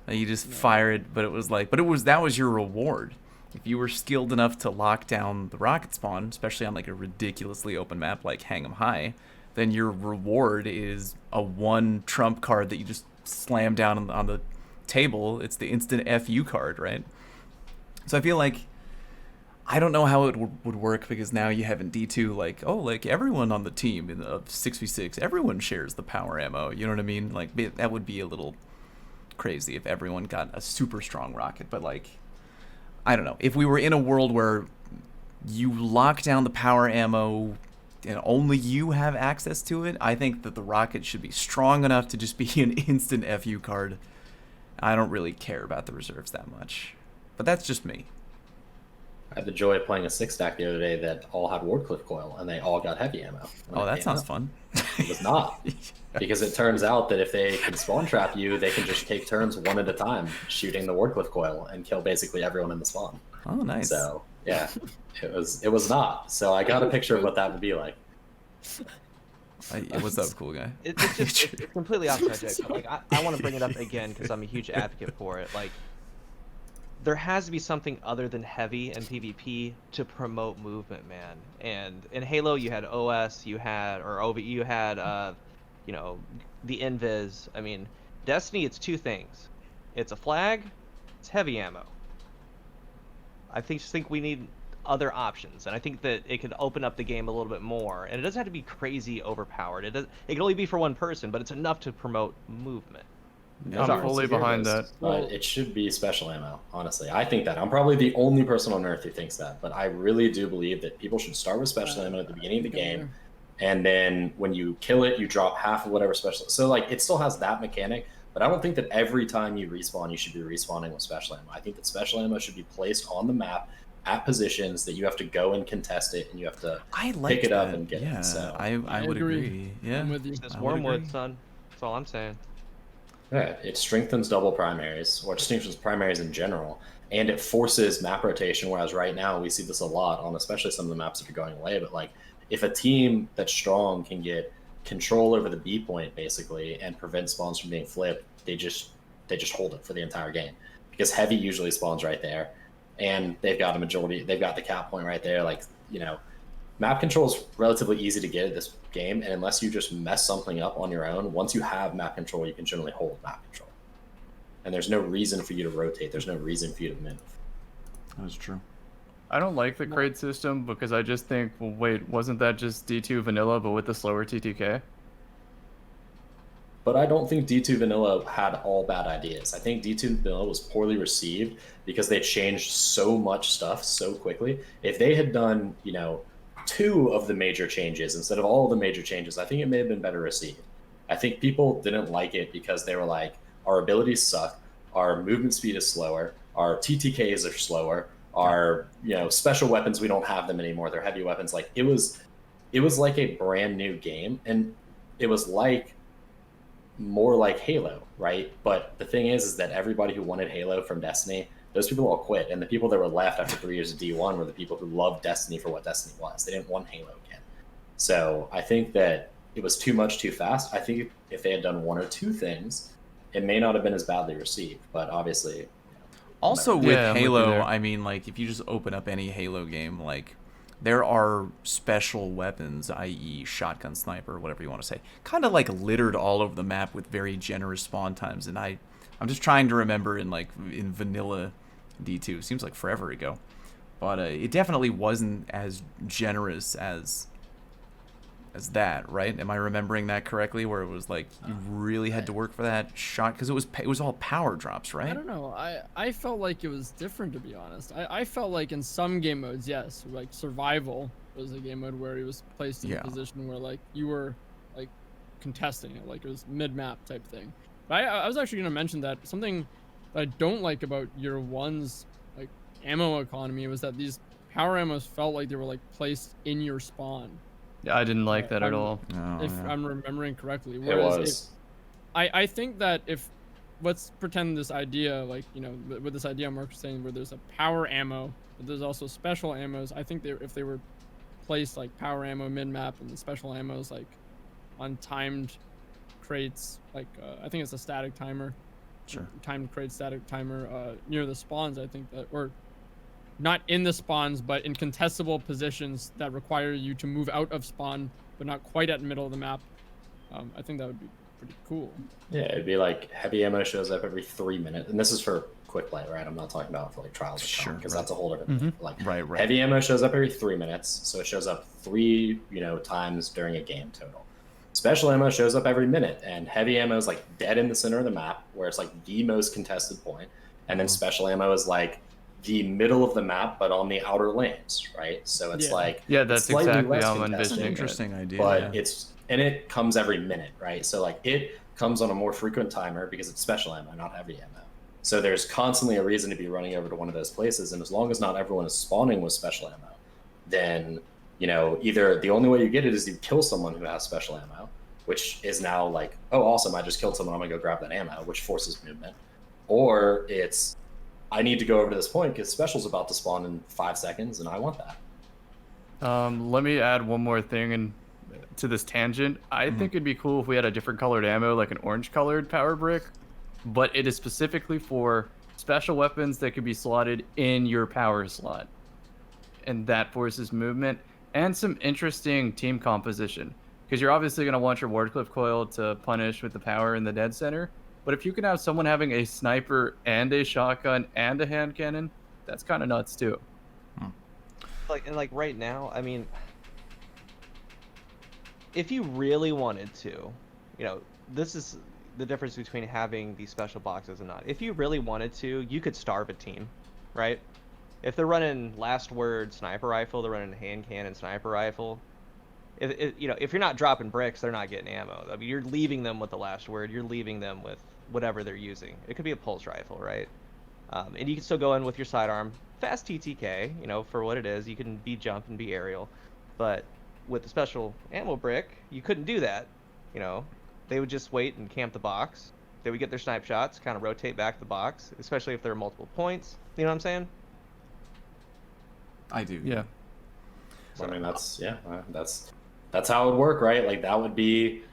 You just fire it, but that was your reward. If you were skilled enough to lock down the rocket spawn, especially on like a ridiculously open map like Hang 'em High, then your reward is a 1 trump card that you just slam down on the table. It's the instant FU card, right? So I feel like, I don't know how it would work, because now you have in D2 like, oh, like everyone on the team in the 6v6, everyone shares the power ammo. You know what I mean? Like that would be a little crazy if everyone got a super strong rocket. But like, I don't know, if we were in a world where you lock down the power ammo and only you have access to it, I think that the rocket should be strong enough to just be an instant FU card. I don't really care about the reserves that much, but that's just me. I had the joy of playing a 6-stack the other day that all had Wardcliff Coil, and they all got heavy ammo. when Oh, it that came sounds out. fun. It was not. Because it turns out that if they can spawn trap you, they can just take turns one at a time shooting the Wardcliff Coil and kill basically everyone in the spawn. Oh, nice. So yeah, it was not. So I got a picture of what that would be like. What's up, cool guy? It's just it's completely off subject. But like, I want to bring it up again because I'm a huge advocate for it. Like, there has to be something other than heavy and PvP to promote movement, man. And in Halo, you had OS, you had, or OV, you had, you know, the Invis. I mean, Destiny, it's 2 things. It's a flag, it's heavy ammo. I think we need other options, and I think that it could open up the game a little bit more. And it doesn't have to be crazy overpowered. It can only be for one person, but it's enough to promote movement. I'm Sorry, fully it's a hero behind list, that. But it should be special ammo, honestly. I think that. I'm probably the only person on Earth who thinks that, but I really do believe that people should start with special ammo at the beginning of the game, and then when you kill it, you drop half of whatever special. So like it still has that mechanic, but I don't think that every time you respawn, you should be respawning with special ammo. I think that special ammo should be placed on the map at positions that you have to go and contest it, and you have to pick it up and get it. So I would agree. Yeah, I'm with you. It's I would wormwood, agree. son. That's all I'm saying. yeah, it strengthens double primaries, or it strengthens primaries in general, and it forces map rotation. Whereas right now we see this a lot on especially some of the maps that are going away. But like, if a team that's strong can get control over the B point basically and prevent spawns from being flipped, they just hold it for the entire game, because heavy usually spawns right there, and they've got the cap point right there. Like, you know, map control is relatively easy to get at this game, and unless you just mess something up on your own, once you have map control, you can generally hold map control, and there's no reason for you to rotate. There's no reason for you to move. That is true. I don't like the crate system because I just think, well, wait, wasn't that just D2 vanilla but with the slower TTK? But I don't think D2 Vanilla had all bad ideas. I think D2 Vanilla was poorly received because they changed so much stuff so quickly. If they had done, you know, 2 of the major changes instead of all the major changes, I think it may have been better received. I think people didn't like it because they were like, our abilities suck, our movement speed is slower, our TTKs are slower, our, you know, special weapons, we don't have them anymore. They're heavy weapons. Like, it was like a brand new game, and it was like more like Halo, right? But the thing is that everybody who wanted Halo from Destiny, those people all quit, and the people that were left after 3 years of D1 were the people who loved Destiny for what Destiny was. They didn't want Halo again. So I think that it was too much too fast. I think if they had done 1 or 2 things, it may not have been as badly received, but obviously, you know, Also whatever. with Yeah, I'm with you Halo, there. I mean, like, if you just open up any Halo game, like, there are special weapons, i.e. shotgun, sniper, whatever you want to say, kind of like littered all over the map with very generous spawn times. And I'm just trying to remember in vanilla D2, seems like forever ago, but it definitely wasn't as generous as that, right? Am I remembering that correctly? Where it was like you really had to work for that shot because it was all power drops, right? I don't know. I felt like it was different, to be honest. I felt like in some game modes, yes, like Survival was a game mode where he was placed in a position where like you were like contesting it, like it was mid-map type thing. But I was actually going to mention that something that I don't like about Year One's like ammo economy was that these power ammos felt like they were like placed in your spawn. Yeah, I didn't like that at all. Oh, If yeah. I'm remembering correctly. It Whereas was. I think that if, let's pretend this idea, like, you know, with this idea Mark was saying, where there's a power ammo, but there's also special ammos. I think if they were placed like power ammo mid-map and the special ammos like on timed crates, like I think it's a static timer, Sure. timed crate static timer near the spawns, I think that, or not in the spawns, but in contestable positions that require you to move out of spawn, but not quite at the middle of the map. I think that would be pretty cool. Yeah, it'd be like heavy ammo shows up every 3 minutes, and this is for quick play, right? I'm not talking about for like trials or Sure, because right. that's a whole different thing. Like Right. heavy ammo shows up every 3 minutes, so it shows up 3, you know, times during a game total. Special ammo shows up every minute, and heavy ammo is like dead in the center of the map, where it's like the most contested point, and then special ammo is like the middle of the map, but on the outer lanes, right? So it's Yeah. like Yeah, that's slightly exactly less how I'm contested, That's an envisioning it. interesting idea. but yeah. it comes every minute, right? So like it comes on a more frequent timer because it's special ammo, not heavy ammo. So there's constantly a reason to be running over to one of those places, and as long as not everyone is spawning with special ammo, then, you know, either the only way you get it is you kill someone who has special ammo, which is now like, oh, awesome, I just killed someone, I'm gonna go grab that ammo, which forces movement, or it's, I need to go over to this point because special's about to spawn in 5 seconds, and I want that. Let me add one more thing and to this tangent. I think it'd be cool if we had a different colored ammo, like an orange colored power brick, but it is specifically for special weapons that could be slotted in your power slot. And that forces movement and some interesting team composition. Because you're obviously going to want your Wardcliffe coil to punish with the power in the dead center. But if you can have someone having a sniper and a shotgun and a hand cannon, that's kind of nuts too. Like right now, I mean, if you really wanted to, you know, this is the difference between having these special boxes and not. If you really wanted to, you could starve a team, right? If they're running last word sniper rifle, they're running hand cannon sniper rifle, if you're not dropping bricks, they're not getting ammo. I mean, you're leaving them with the last word. You're leaving them with whatever they're using. It could be a pulse rifle, right? And you can still go in with your sidearm, fast TTK, for what it is. You can be jump and be aerial, but with the special ammo brick, you couldn't do that. They would just wait and camp the box. They would get their snipe shots, kind of rotate back the box, especially if there are multiple points. You know what I'm saying? I do. Yeah. I mean, that's how it would work, right? Like that would be,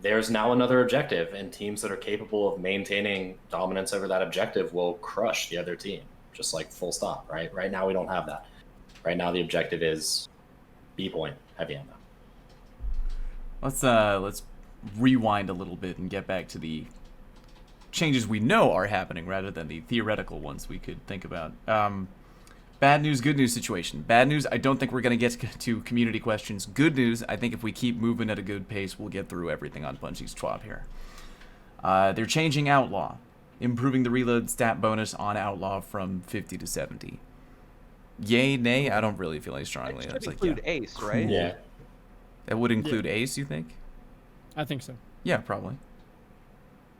there's now another objective, and teams that are capable of maintaining dominance over that objective will crush the other team, just like full stop, right? Right now we don't have that. Right now the objective is B point, heavy ammo. Let's rewind a little bit and get back to the changes we know are happening rather than the theoretical ones we could think about. Bad news, good news situation. Bad news, I don't think we're going to get to community questions. Good news, I think if we keep moving at a good pace, we'll get through everything on Bungie's TWAP here. They're changing Outlaw, improving the reload stat bonus on Outlaw from 50 to 70. Yay, nay? I don't really feel any strongly. That should include Ace, right? Yeah. That would include Ace, you think? I think so. Yeah, probably.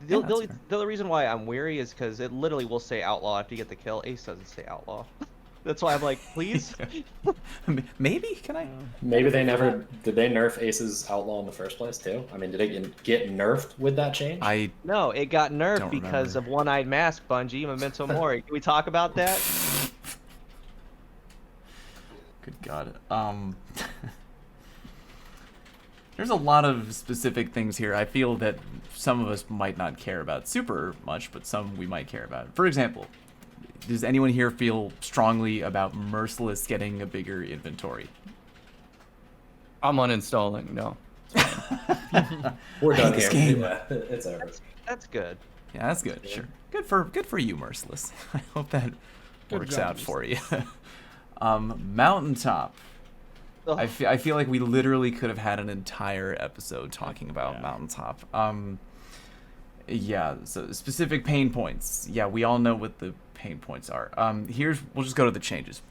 The that's fair. only reason why I'm weary is because it literally will say Outlaw after you get the kill. Ace doesn't say Outlaw. That's why I'm like, please? Maybe? Can I? Maybe did they nerf Ace's Outlaw in the first place too? I mean, did it get nerfed with that change? No, it got nerfed Don't because remember. of One-Eyed Mask, Bungie, Memento Mori. Can we talk about that? Good God. There's a lot of specific things here I feel that some of us might not care about super much, but some we might care about. For example, does anyone here feel strongly about Merciless getting a bigger inventory? I'm uninstalling. No. We're done this here. game. Yeah, it's over. That's good. Yeah, that's good. Yeah. Sure. Good for you, Merciless. I hope that Good works job, out for you. Mountaintop. Ugh. I feel like we literally could have had an entire episode talking about Yeah. Mountaintop. Yeah, so specific pain points. Yeah, we all know what the pain points are. We'll just go to the changes.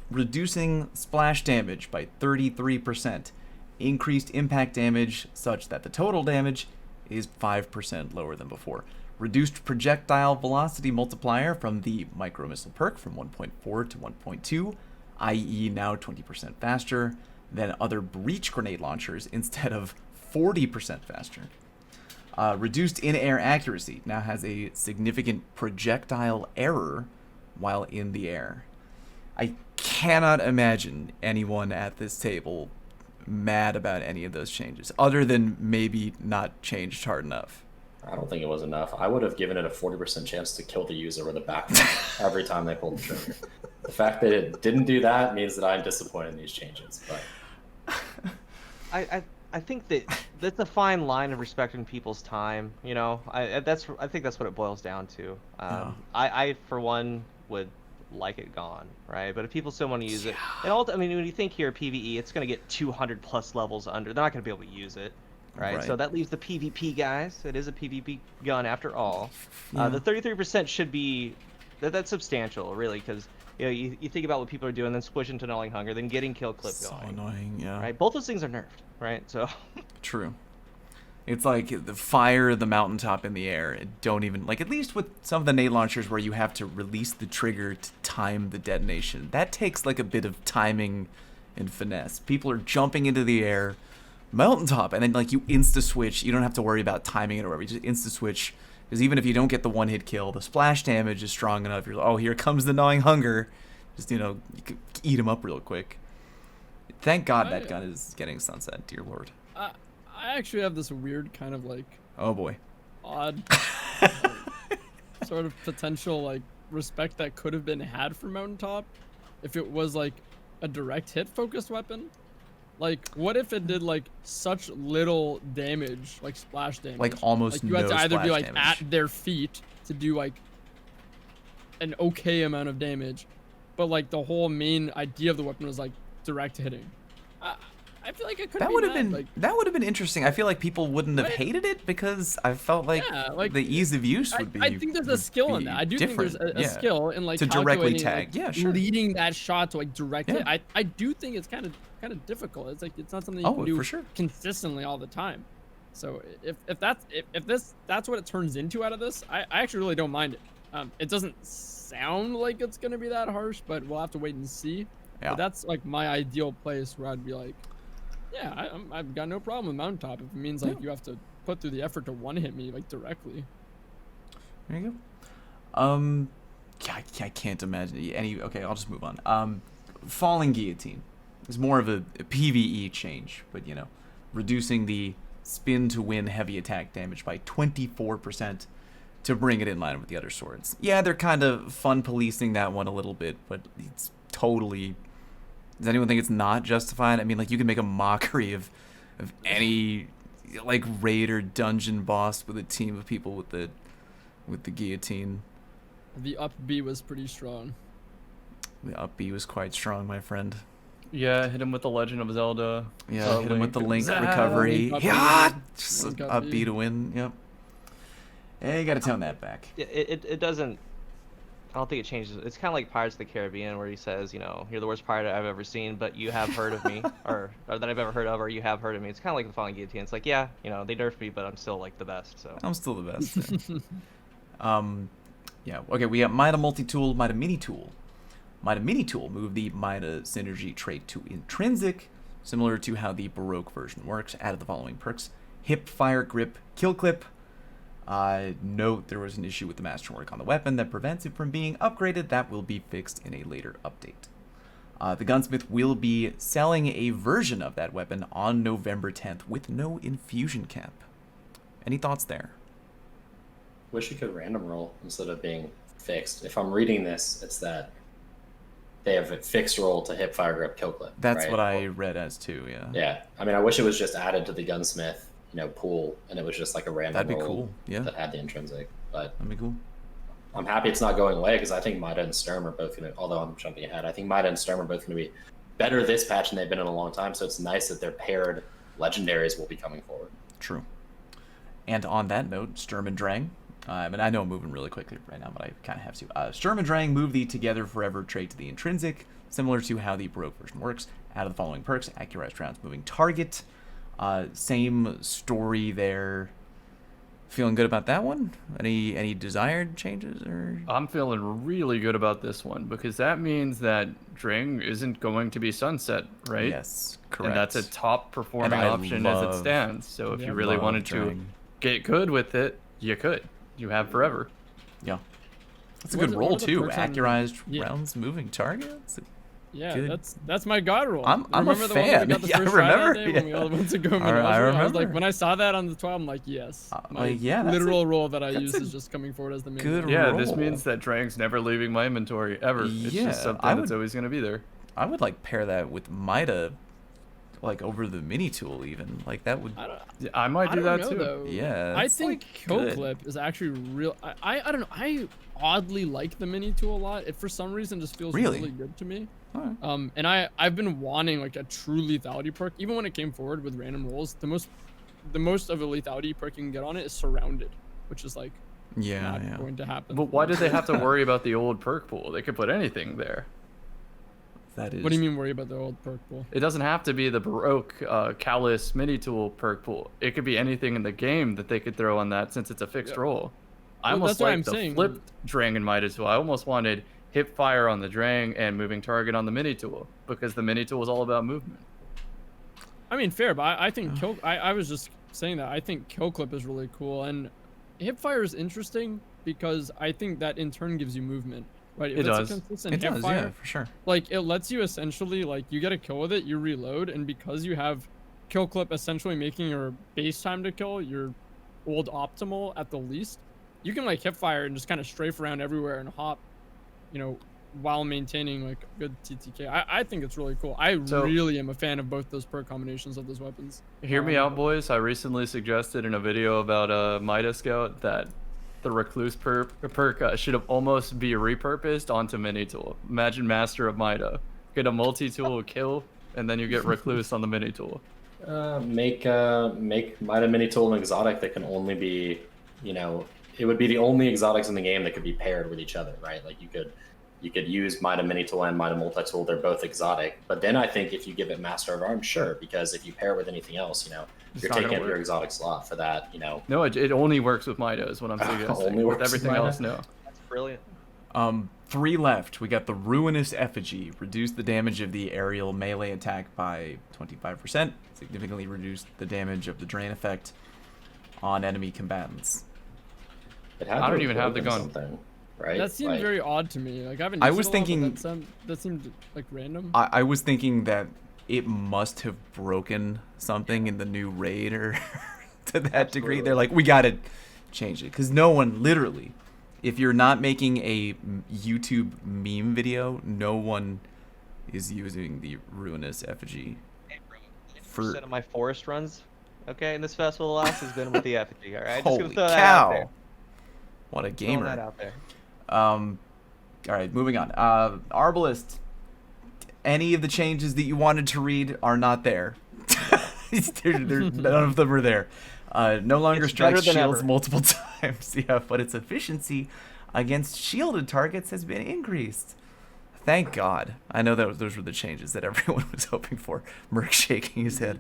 Reducing splash damage by 33%. Increased impact damage such that the total damage is 5% lower than before. Reduced projectile velocity multiplier from the micro missile perk from 1.4 to 1.2, i.e. now 20% faster than other breach grenade launchers instead of 40% faster. Reduced in-air accuracy now has a significant projectile error while in the air. I cannot imagine anyone at this table mad about any of those changes, other than maybe not changed hard enough. I don't think it was enough. I would have given it a 40% chance to kill the user with a back every time they pulled the trigger. The fact that it didn't do that means that I'm disappointed in these changes. But I think that's a fine line of respecting people's time. I think that's what it boils down to. I for one would like it gone, right? But if people still want to use it, and when you think here PvE, it's going to get 200 plus levels under. They're not going to be able to use it, right? So that leaves the PvP guys. It is a PvP gun after all. Yeah. The 33% should be that's substantial, really, because you think about what people are doing, then squish into Gnawing Hunger, then getting kill clip So going. annoying, yeah. Right? Both those things are nerfed, right? So True. It's like the fire the mountaintop in the air. Don't even, like, at least with some of the nade launchers where you have to release the trigger to time the detonation, that takes like a bit of timing and finesse. People are jumping into the air, mountaintop, and then like you insta switch. You don't have to worry about timing it or whatever. You just insta switch, because even if you don't get the one hit kill, the splash damage is strong enough. You're like, oh, here comes the Gnawing Hunger. Just you can eat him up real quick. Thank God that gun is getting sunset, dear Lord. I actually have this weird kind of like Oh boy. odd sort of potential like respect that could have been had for Mountaintop if it was like a direct hit focused weapon. Like, what if it did like such little damage, like splash damage? Like almost like you had no to either be splash like damage. at their feet to do like an okay amount of damage, but like the whole main idea of the weapon was like direct hitting. I feel like it could That be would have that, been like, that would have been interesting. I feel like people wouldn't have Right? hated it because I felt like, Yeah, like, the ease of use would be. I think there's a would skill in be that. I do think there's different, a yeah. skill in like To directly calculating, tag. like, Yeah, sure. leading that shot to like direct it. Yeah. I do think it's kind of difficult. It's like it's not something you Oh, can do for sure. consistently all the time. So if that's what it turns into out of this, I actually really don't mind it. It doesn't sound like it's gonna be that harsh, but we'll have to wait and see. Yeah. But that's like my ideal place where I'd be like, yeah, I've got no problem with mountaintop if it means like you have to put through the effort to one hit me like directly. There you go. Yeah, I can't imagine any. Okay, I'll just move on. Falling Guillotine is more of a PvE change, but you know, reducing the spin to win heavy attack damage by 24% to bring it in line with the other swords. Yeah, they're kind of fun policing that one a little bit, but it's totally. Does anyone think it's not justified? I mean, like, you can make a mockery of any like raid or dungeon boss with a team of people with the guillotine. The up B was pretty strong. The up B was quite strong, my friend. Yeah, hit him with the Legend of Zelda. Yeah, hit him with the Link Zap. recovery. Link up Yeah, B. just Link up up B. B to win. Yep. Hey, you gotta tone that back. It doesn't. I don't think it changes. It's kind of like Pirates of the Caribbean, where he says, you know, you're the worst pirate I've ever seen, but you have heard of me, or that I've ever heard of, or you have heard of me. It's kind of like the Falling Guillotine. It's like, yeah, you know, they nerfed me, but I'm still like the best. So. I'm still the best. Yeah. Yeah. Okay, we got Mida Multi-Tool, Mida Mini-Tool. Mida Mini-Tool moved the Mida Synergy trait to Intrinsic, similar to how the Baroque version works. Added the following perks: Hip, Fire, Grip, Kill Clip. Note there was an issue with the masterwork on the weapon that prevents it from being upgraded. That will be fixed in a later update. The gunsmith will be selling a version of that weapon on November 10th with no infusion cap. Any thoughts there? Wish you could random roll instead of being fixed. If I'm reading this, it's that they have a fixed roll to hip, fire, grip, kill clip. That's right? what I read as too, yeah. Yeah. I mean, I wish it was just added to the gunsmith, pool, and it was just like a random That'd be roll cool, yeah. that had the intrinsic. But That'd be cool. I'm happy it's not going away because I think Mida and Sturm are both going to, although I'm jumping ahead, I think Mida and Sturm are both going to be better this patch than they've been in a long time. So it's nice that their paired legendaries will be coming forward. True. And on that note, Sturm and Drang. And I know I'm moving really quickly right now, but I kind of have to. Sturm and Drang move the Together Forever trait to the Intrinsic, similar to how the Baroque version works. Out of the following perks: Accurate rounds, moving target. Same story there. Feeling good about that one? Any desired changes or? I'm feeling really good about this one because that means that Drang isn't going to be sunset, right? Yes, correct. And that's a top performing And I option as it love- stands. So if Yeah, you really love wanted to Drang. get good with it, you could. You have forever. Yeah. That's a What good are roll the too. perks on- Accurized Yeah. rounds, moving targets. Yeah, Good. that's my god roll. I'm a remember the one fan. that we got the Yeah, I first try that remember. day when we all went to go I Menagerie? I was remember. like, when I saw that on the 12, I'm like, yes. My yeah, that's literal roll that I that's use a is just coming forward as the main. good roll. Yeah, this roll. means that Drang's never leaving my inventory ever. It's Yeah, just something I that's would- always going to be there. I would like pair that with Mida, like over the mini tool even. Like that would. I don't, Yeah, I might I do don't that know, too. though. Yeah, I it's, think like, Kill good. Clip is actually real. I don't know. I oddly like the mini tool a lot. It for some reason just feels Really? really good to me. Alright. And I've been wanting like a true lethality perk. Even when it came forward with random rolls, the most of a lethality perk you can get on it is Surrounded, which is like Yeah, not yeah. going to happen. But why do they have to worry about the old perk pool? They could put anything there. That is. What do you mean worry about the old perk pool? It doesn't have to be the Baroque Callus mini tool perk pool. It could be anything in the game that they could throw on that since it's a fixed Yeah. roll. I Well, almost that's what like I'm the saying. flipped Drang and Midas tool. I almost wanted hip fire on the Drang and moving target on the mini tool because the mini tool is all about movement. I mean, fair, but I think Kill. I was just saying that I think Kill Clip is really cool, and Hipfire is interesting because I think that in turn gives you movement, right? If It it's does. a consistent It does, Hipfire, yeah, for sure. like it lets you essentially like you get a kill with it, you reload, and because you have Kill Clip essentially making your base time to kill your old optimal at the least, you can like Hipfire and just kind of strafe around everywhere and hop, while maintaining like good TTK. I think it's really cool. I So- really am a fan of both those perk combinations of those weapons. Hear me out, boys. I recently suggested in a video about Mida Scout that the Recluse perk should have almost be repurposed onto mini tool. Imagine Master of Mida. Get a multi-tool kill and then you get Recluse on the mini tool. Make Might Mini Tool an exotic that can only be, it would be the only exotics in the game that could be paired with each other, right? Like you could use Might Mini Tool and Might Multi Tool. They're both exotic, but then I think if you give it Master of Arms, sure, because if you pair it with anything else, you're taking up your exotic slot for that. No, it only works with Mida is what I'm suggesting. Only With works everything with Mida? else, no. That's brilliant. 3 left. We got the Ruinous Effigy. Reduce the damage of the aerial melee attack by 25%. Significantly reduce the damage of the drain effect on enemy combatants. It had I to don't even have the broken gun. something, right? That seemed Like, very odd to me. Like I haven't. I used was it a lot, but thinking- that seemed like random. I was thinking that it must have broken something in the new raid or to that degree. They're like, we gotta change it. Because no one, literally, if you're not making a YouTube meme video, no one is using the Ruinous Effigy. Hey, bro, For- 90% of my forest runs, okay, in this festival last has been with the effigy. All right, just Holy gonna throw that out there. cow. What a Throwing gamer. that out there. All right, moving on. Arbalist. Any of the changes that you wanted to read are not there. None of them are there. No longer It's strikes better than shields ever. multiple times. Yeah, but its efficiency against shielded targets has been increased. Thank God. I know that those were the changes that everyone was hoping for. Merc shaking his head.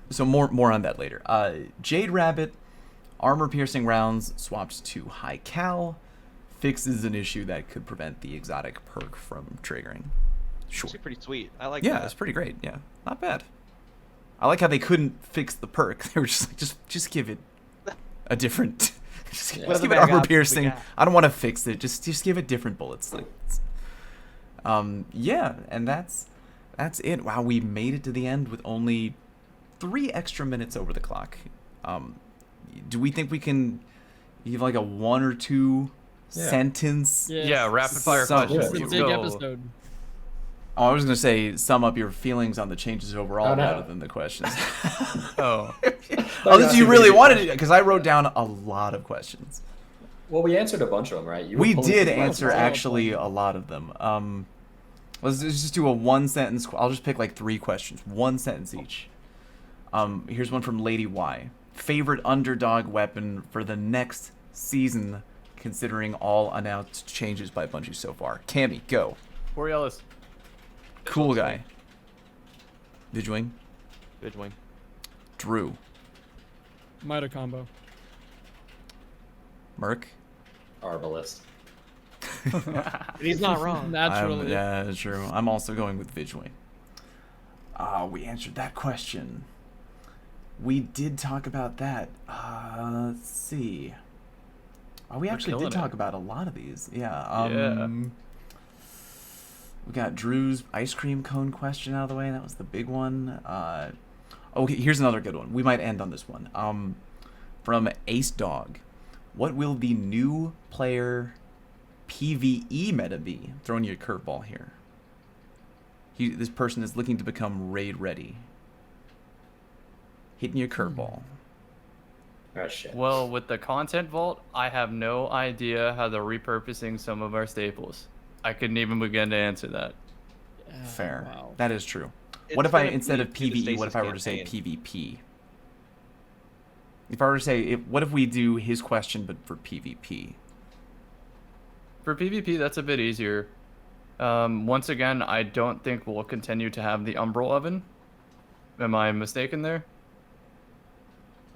So more on that later. Jade Rabbit. Armor-piercing rounds swapped to high cal. Fixes an issue that could prevent the exotic perk from triggering. Sure. Actually pretty sweet. I like Yeah, that. it's pretty great. Yeah, not bad. I like how they couldn't fix the perk. They were just like, just give it a different. just Yeah. just What are give the it bad armor options we piercing. got? I don't want to fix it. Just give it different bullets. Like, yeah, and that's it. Wow, we made it to the end with only 3 extra minutes over the clock. Do we think we can give like a 1 or 2 Yeah. sentence? Yeah, rapid fire Some- questions. It's a Let's big go. episode. Oh, I was gonna say sum up your feelings on the changes overall Oh, no. rather than the questions. Oh, Unless you Yeah. really wanted it, because I wrote down a lot of questions. Well, we answered a bunch of them, right? You were We pulling did some answer questions. actually a lot of them. Let's just do a 1 sentence. I'll just pick like 3 questions, 1 sentence each. Here's one from Lady Y. Favorite underdog weapon for the next season, considering all announced changes by Bungie so far. Cammy, go. Borealis. Cool guy. Vidwing. Good wing. Drew. Mida combo. Merc. Arbalist. He's not wrong. Naturally. Yeah, that's true. I'm also going with Vidwing. We answered that question. We did talk about that. Let's see. We actually killing did it. talk about a lot of these. Yeah. Yeah. We got Drew's ice cream cone question out of the way. That was the big one. Okay, here's another good one. We might end on this one. From Ace Dog. What will the new player PvE meta be? I'm throwing you a curveball here. This person is looking to become raid ready. Hitting you a curveball. Oh shit. Well, with the content vault, I have no idea how they're repurposing some of our staples. I couldn't even begin to answer that. Yeah, Fair. Wow. That is true. It's What if I, gonna instead be of through the PvE, what if I Stasis were to say campaign. PvP? If I were to say, what if we do his question but for PvP? For PvP, that's a bit easier. Once again, I don't think we'll continue to have the Umbral Oven. Am I mistaken there?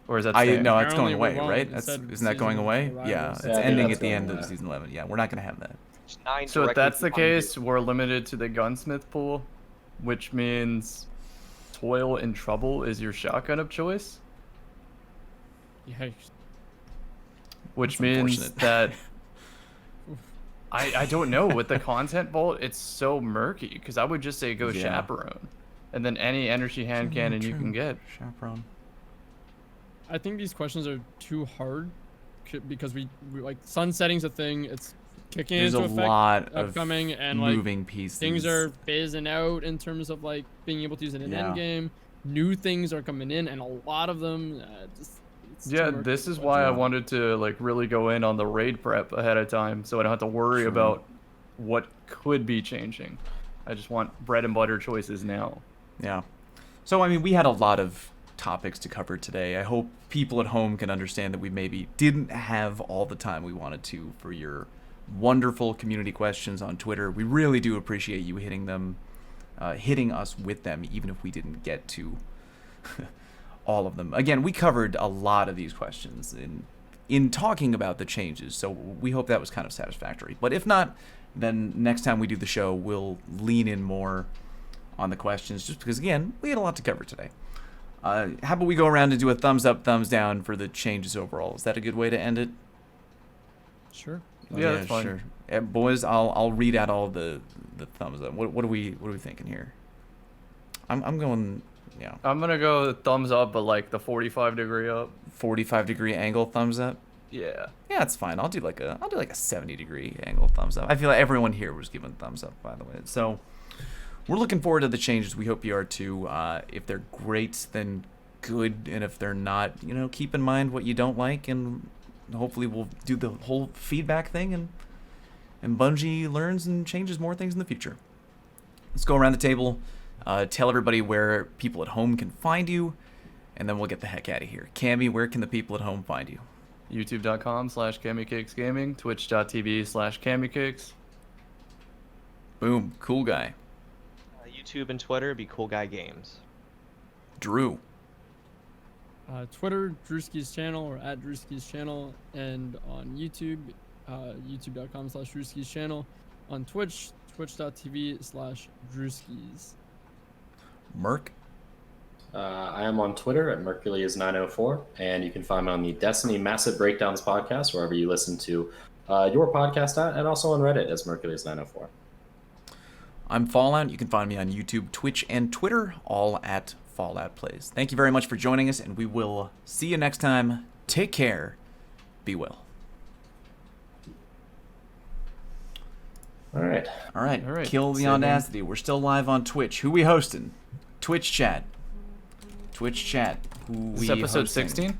Or is that staying? No, it's Apparently going we away, won't. right? It That's said isn't that going season away? arrivals. Yeah, it's Yeah, I think ending that's at the going end of away. season 11. Yeah, we're not gonna have that. There's 9 So if directly that's the behind you. case, we're limited to the gunsmith pool, which means Toil and Trouble is your shotgun of choice. Yikes. Which That's means unfortunate. that I don't know, with the content vault it's so murky, because I would just say go Yeah. chaperone, and then any energy hand cannon you can get. Chaperone. I think these questions are too hard because we like sunsetting's a thing. It's kicking There's a into effect lot of upcoming, and like moving pieces. things are phasing out in terms of like being able to use it in Yeah. endgame. New things are coming in, and a lot of them it's too Yeah, murky this to is watch. why I Yeah. wanted to like really go in on the raid prep ahead of time, so I don't have to worry True. about what could be changing. I just want bread and butter choices now. Yeah. So, I mean, we had a lot of topics to cover today. I hope people at home can understand that we maybe didn't have all the time we wanted to for your wonderful community questions on Twitter. We really do appreciate you hitting us with them, even if we didn't get to all of them. Again, we covered a lot of these questions in talking about the changes, so we hope that was kind of satisfactory. But if not, then next time we do the show, we'll lean in more on the questions, just because, again, we had a lot to cover today. How about we go around and do a thumbs up, thumbs down for the changes overall? Is that a good way to end it? Sure. Yeah, that's fine. Sure. Boys, I'll read out all the thumbs up. What are we thinking here? I'm going, yeah. I'm gonna go thumbs up, but like the 45 degree up. 45-degree angle thumbs up. Yeah. Yeah, that's fine. I'll do like a 70-degree angle thumbs up. I feel like everyone here was giving thumbs up, by the way. So we're looking forward to the changes. We hope you are too. If they're great, then good, and if they're not, keep in mind what you don't like, and hopefully we'll do the whole feedback thing, and Bungie learns and changes more things in the future. Let's go around the table, tell everybody where people at home can find you, and then we'll get the heck out of here. Cammy, where can the people at home find you? YouTube.com/CammyCakes Gaming, Twitch.tv/CammyCakes. Boom, cool guy. YouTube and Twitter be Cool Guy Games. Drew. Twitter, Drewsky's channel, or at Drewsky's channel, and on YouTube, youtube.com/Drewsky's channel. On Twitch, twitch.tv/Drewskys. Merc. I am on Twitter at Mercules904, and you can find me on the Destiny Massive Breakdowns podcast, wherever you listen to your podcast at, and also on Reddit as Mercules904. I'm Fallout. You can find me on YouTube, Twitch, and Twitter, all at Fallout Plays. Thank you very much for joining us, and we will see you next time. Take care. Be well. All right. All right. All right. Kill the See you then. audacity. We're still live on Twitch. Who we hosting? Twitch chat. Twitch chat. Who This we is episode hosting? 16?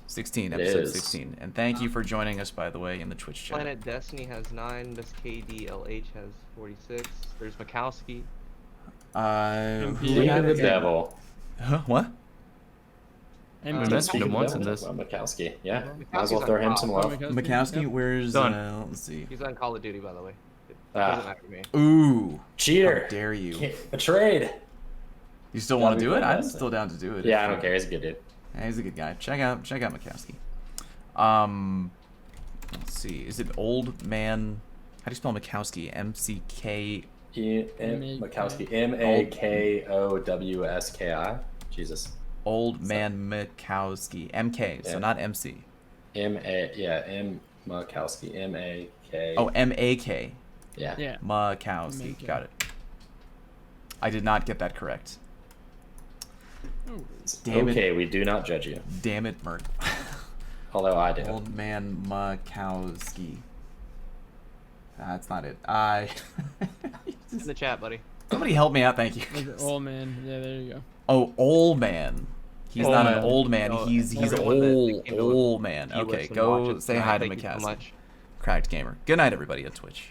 16. It Episode is. 16. And thank you for joining us, by the way, in the Twitch chat. Planet Destiny has 9. Miss KDLH has 46. There's Mikowski. Who Speak of the had- devil. Huh? What? And We Uh, mentioned Speak him of the once in devil. this. Mikowski. Yeah. Mikowski's Might as well on throw him top. some love. Mikowski, Yep. where's... Done. let's see. He's on Call of Duty, by the way. It Ah. doesn't matter to me. Ooh. Cheater. How dare you. Betrayed. You still Gotta want to be do it? I'm fantastic. still down to do it. Yeah, I don't care. He's a good dude. Yeah, he's a good guy. Check out Mikowski. Let's see. Is it Old Man? How do you spell Mikowski? M-C-K... Mikowski. Makowski. Jesus. Old Man Mikowski. M-K, so Yeah. not M-C. Makowski. M-A-K. Oh, M-A-K. Yeah. Yeah. Mikowski. M-A-K. Got it. I did not get that correct. Oh, Damn Okay, it. we do not judge you. Damn it, Merc. Although I do. Old Man Mikowski. That's not it. In the chat, buddy. Somebody help me out, thank you. oh man, yeah, there you go. Oh, old man. He's Old not an man. old man. No, He's everyone that came to old man. view us Okay, and go watch us say tonight, hi to thank you so Mikowski. much. Cracked Gamer. Good night, everybody at Twitch.